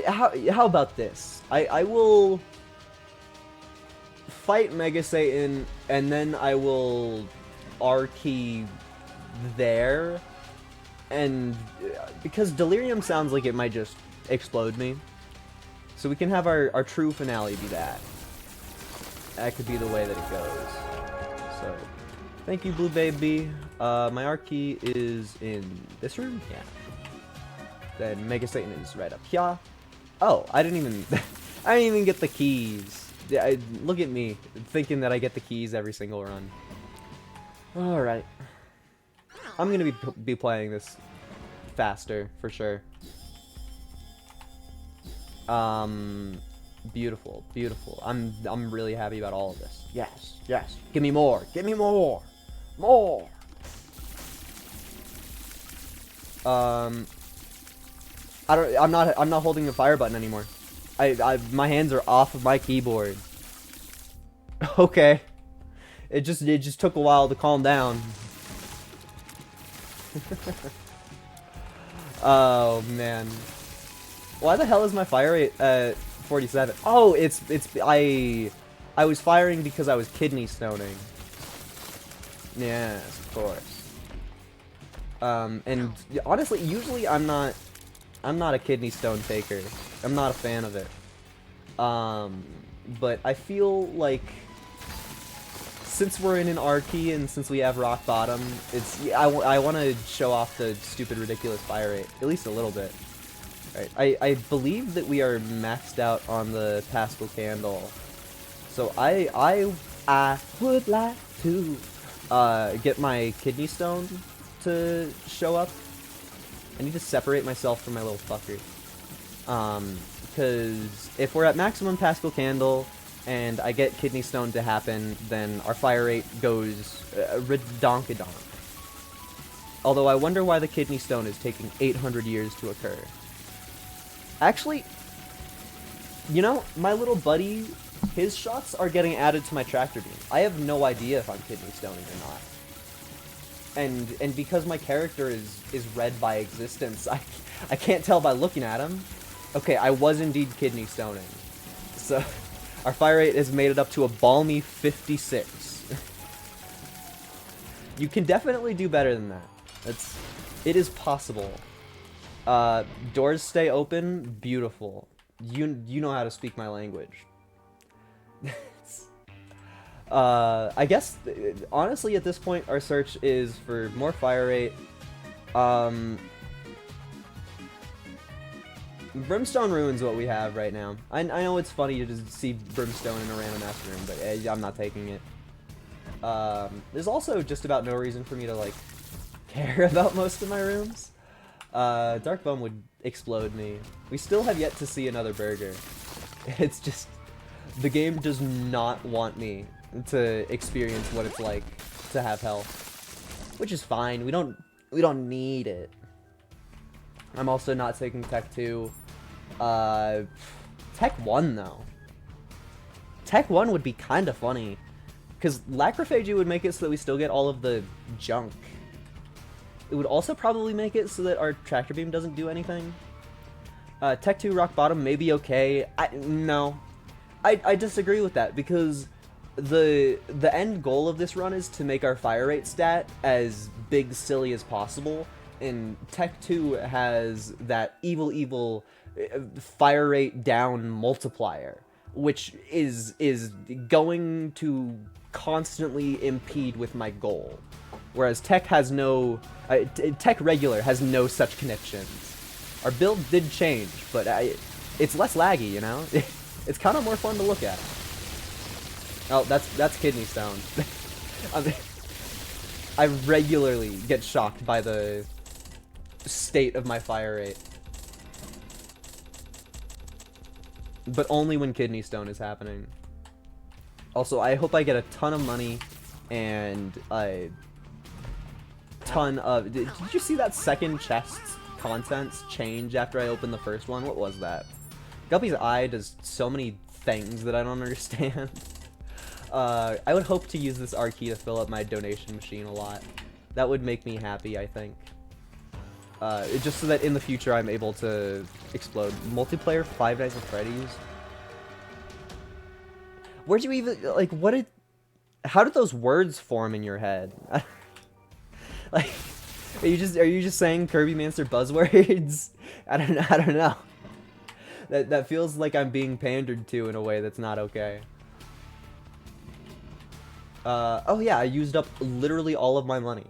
How about this? I will fight Mega Satan, and then I will R key there, and because Delirium sounds like it might just explode me, so we can have our true finale be that. That could be the way that it goes. So, thank you, Blue Baby. My R key is in this room. Yeah. Then Mega Satan is right up here. Oh, I didn't even get the keys. Look at me, thinking that I get the keys every single run. Alright. I'm gonna be playing this faster, for sure. Beautiful, beautiful. I'm really happy about all of this. Yes, yes. Give me more. Give me more. More. I'm not holding the fire button anymore. My hands are off of my keyboard. Okay. It just took a while to calm down. Oh man. Why the hell is my fire rate at 47? Oh, I was firing because I was kidney stoning. Yes, of course. And honestly, usually I'm not a kidney stone taker. I'm not a fan of it. But I feel like since we're in an R key and since we have rock bottom, I want to show off the stupid, ridiculous fire rate, at least a little bit. Right. I believe that we are maxed out on the Pascal Candle, so I would like to get my kidney stone to show up. I need to separate myself from my little fucker. Because if we're at maximum Pascal Candle and I get kidney stone to happen, then our fire rate goes redonkadonk. Although I wonder why the kidney stone is taking 800 years to occur. Actually, you know, my little buddy, his shots are getting added to my tractor beam. I have no idea if I'm kidney stoning or not. And because my character is read by existence, I can't tell by looking at him. Okay, I was indeed kidney stoning. So, our fire rate has made it up to a balmy 56. You can definitely do better than that. It is possible. Doors stay open, beautiful. You know how to speak my language. I guess, honestly, at this point, our search is for more fire rate. Brimstone Ruin's what we have right now. I know it's funny to just see Brimstone in a random ass room, but I'm not taking it. There's also just about no reason for me to, like, care about most of my rooms. Dark Bum would explode me. We still have yet to see another burger. It's just, the game does not want me to experience what it's like to have health, which is fine. We don't need it. I'm also not taking Tech 2. Tech 1 though. Tech 1 would be kind of funny, because Lacrophagy would make it so that we still get all of the junk. It would also probably make it so that our tractor beam doesn't do anything. Tech 2 Rock Bottom may be okay. No. I disagree with that, because the end goal of this run is to make our fire rate stat as big silly as possible, and Tech 2 has that evil fire rate down multiplier, which is going to constantly impede with my goal, whereas Tech has no Tech regular has no such connections. Our build did change, but it's less laggy, you know. It's kind of more fun to look at. Oh, that's kidney stone. I regularly get shocked by the state of my fire rate, but only when kidney stone is happening. Also, I hope I get a ton of money and a ton of... Did you see that second chest's contents change after I opened the first one? What was that? Guppy's eye does so many things that I don't understand. I would hope to use this R key to fill up my donation machine a lot. That would make me happy, I think. Just so that in the future I'm able to explode. Multiplayer Five Nights at Freddy's? Where'd you even, like, how did those words form in your head? Like, are you just saying Kirby Mancer buzzwords? I don't know. That feels like I'm being pandered to in a way that's not okay. Oh yeah, I used up literally all of my money.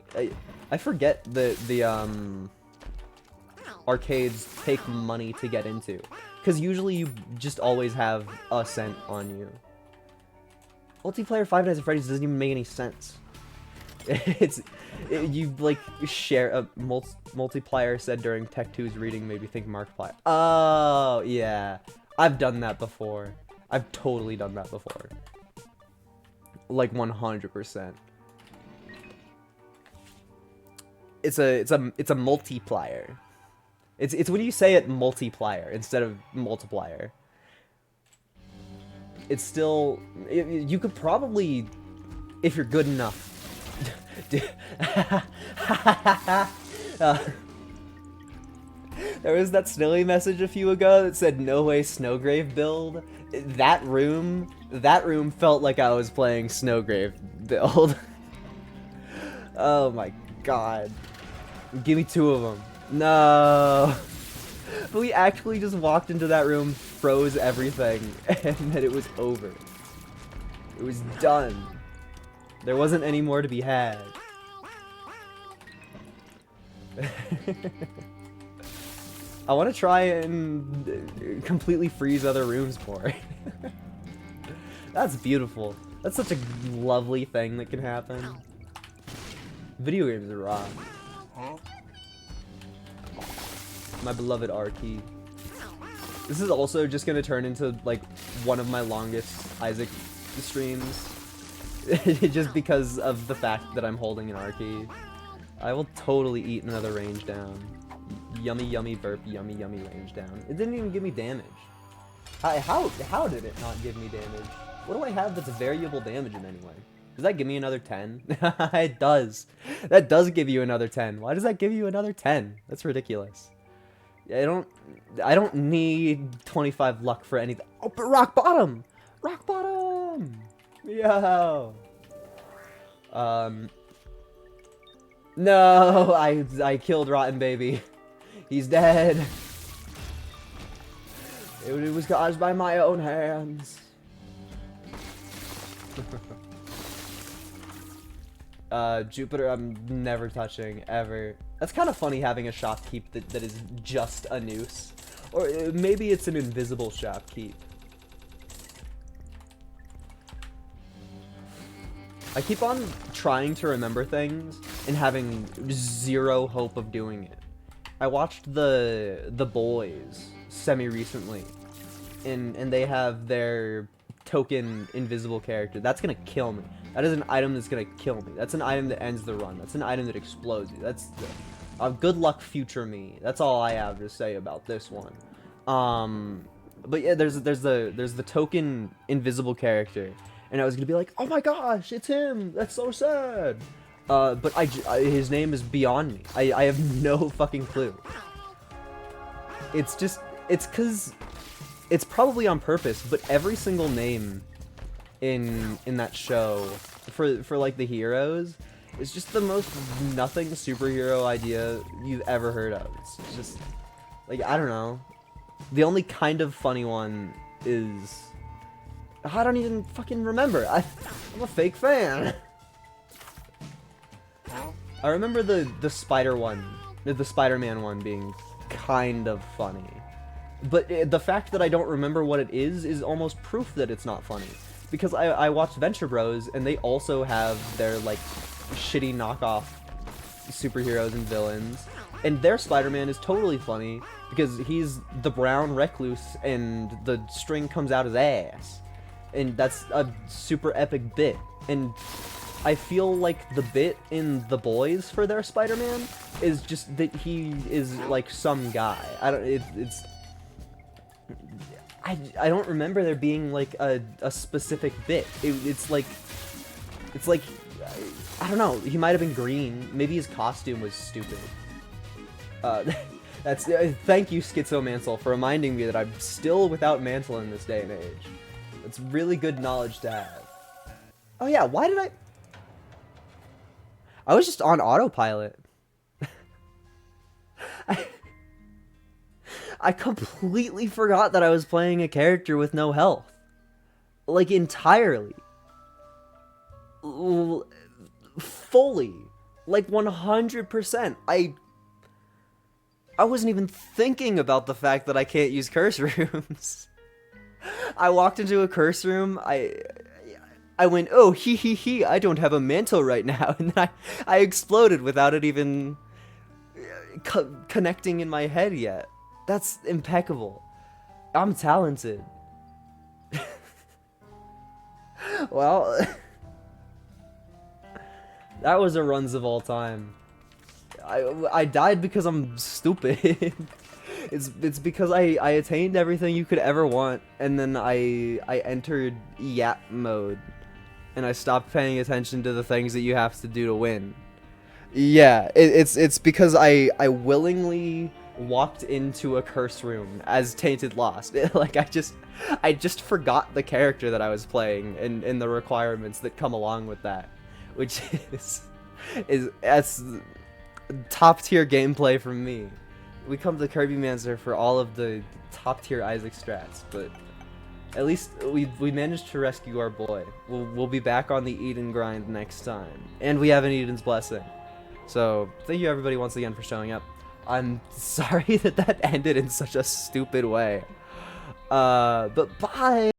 I forget the arcades take money to get into, because usually you just always have a cent on you. Multiplayer Five Nights at Freddy's doesn't even make any sense. You like share a multiplier said during Tech 2's reading made me think Markiplier. Oh yeah, I've done that before. I've totally done that before. Like 100%. It's a multiplier. It's when you say it multiplier instead of multiplier. It's still, you could probably, if you're good enough. There was that Snilly message a few ago that said no way Snowgrave build. That room felt like I was playing Snowgrave build. Oh my god. Give me two of them. No. But we actually just walked into that room, froze everything, and then it was over. It was done. There wasn't any more to be had. I want to try and completely freeze other rooms more. That's beautiful. That's such a lovely thing that can happen. Video games are raw. My beloved R key. This is also just gonna turn into like one of my longest Isaac streams. Just because of the fact that I'm holding an R key. I will totally eat another range down. Yummy yummy burp, yummy yummy range down. It didn't even give me damage. How did it not give me damage? What do I have that's variable damage in any way? Does that give me another 10? It does. That does give you another 10. Why does that give you another 10? That's ridiculous. I don't need 25 luck for anything. Oh, but rock bottom! Rock bottom! Yo! No, I killed Rotten Baby. He's dead. It was caused by my own hands. Jupiter, I'm never touching, ever. That's kind of funny having a shopkeep that is just a noose. Or maybe it's an invisible shopkeep. I keep on trying to remember things and having zero hope of doing it. I watched The Boys semi-recently, and they have their token invisible character. That's gonna kill me. That is an item that's gonna kill me. That's an item that ends the run. That's an item that explodes you. That's good luck future me. That's all I have to say about this one. But yeah, there's the token invisible character, and I was gonna be like, oh my gosh, it's him. That's so sad. But his name is beyond me. I have no fucking clue. It's just It's because it's probably on purpose, but every single name in that show for like the heroes is just the most nothing superhero idea you've ever heard of. It's just like, I don't know. The only kind of funny one is, I don't even fucking remember. I'm a fake fan. I remember the Spider one, the Spider-Man one being kind of funny. But the fact that I don't remember what it is almost proof that it's not funny. Because I watched Venture Bros, and they also have their, like, shitty knockoff superheroes and villains. And their Spider-Man is totally funny, because he's the brown recluse, and the string comes out his ass. And that's a super epic bit. And I feel like the bit in The Boys for their Spider-Man is just that he is, like, some guy. I don't remember there being, like, a specific bit. It's like, I don't know, he might have been green. Maybe his costume was stupid. Thank you, Schizo Mansell, for reminding me that I'm still without Mantle in this day and age. It's really good knowledge to have. Oh yeah, why did I was just on autopilot. I completely forgot that I was playing a character with no health. Like, entirely. Fully. Like, 100%. I wasn't even thinking about the fact that I can't use curse rooms. I walked into a curse room, I went, oh, he, I don't have a mantle right now, and then I exploded without it even connecting in my head yet. That's impeccable. I'm talented. Well, that was a runs of all time. I died because I'm stupid. It's because I attained everything you could ever want, and then I entered yap mode, and I stopped paying attention to the things that you have to do to win. Yeah, it's because I willingly walked into a curse room as Tainted Lost. Like, I just forgot the character that I was playing and the requirements that come along with that, which that's top tier gameplay from me. We come to Kirby Mancer for all of the top tier Isaac strats, but at least we managed to rescue our boy. We'll be back on the Eden grind next time, and we have an Eden's blessing. So thank you everybody once again for showing up. I'm sorry that ended in such a stupid way. But bye!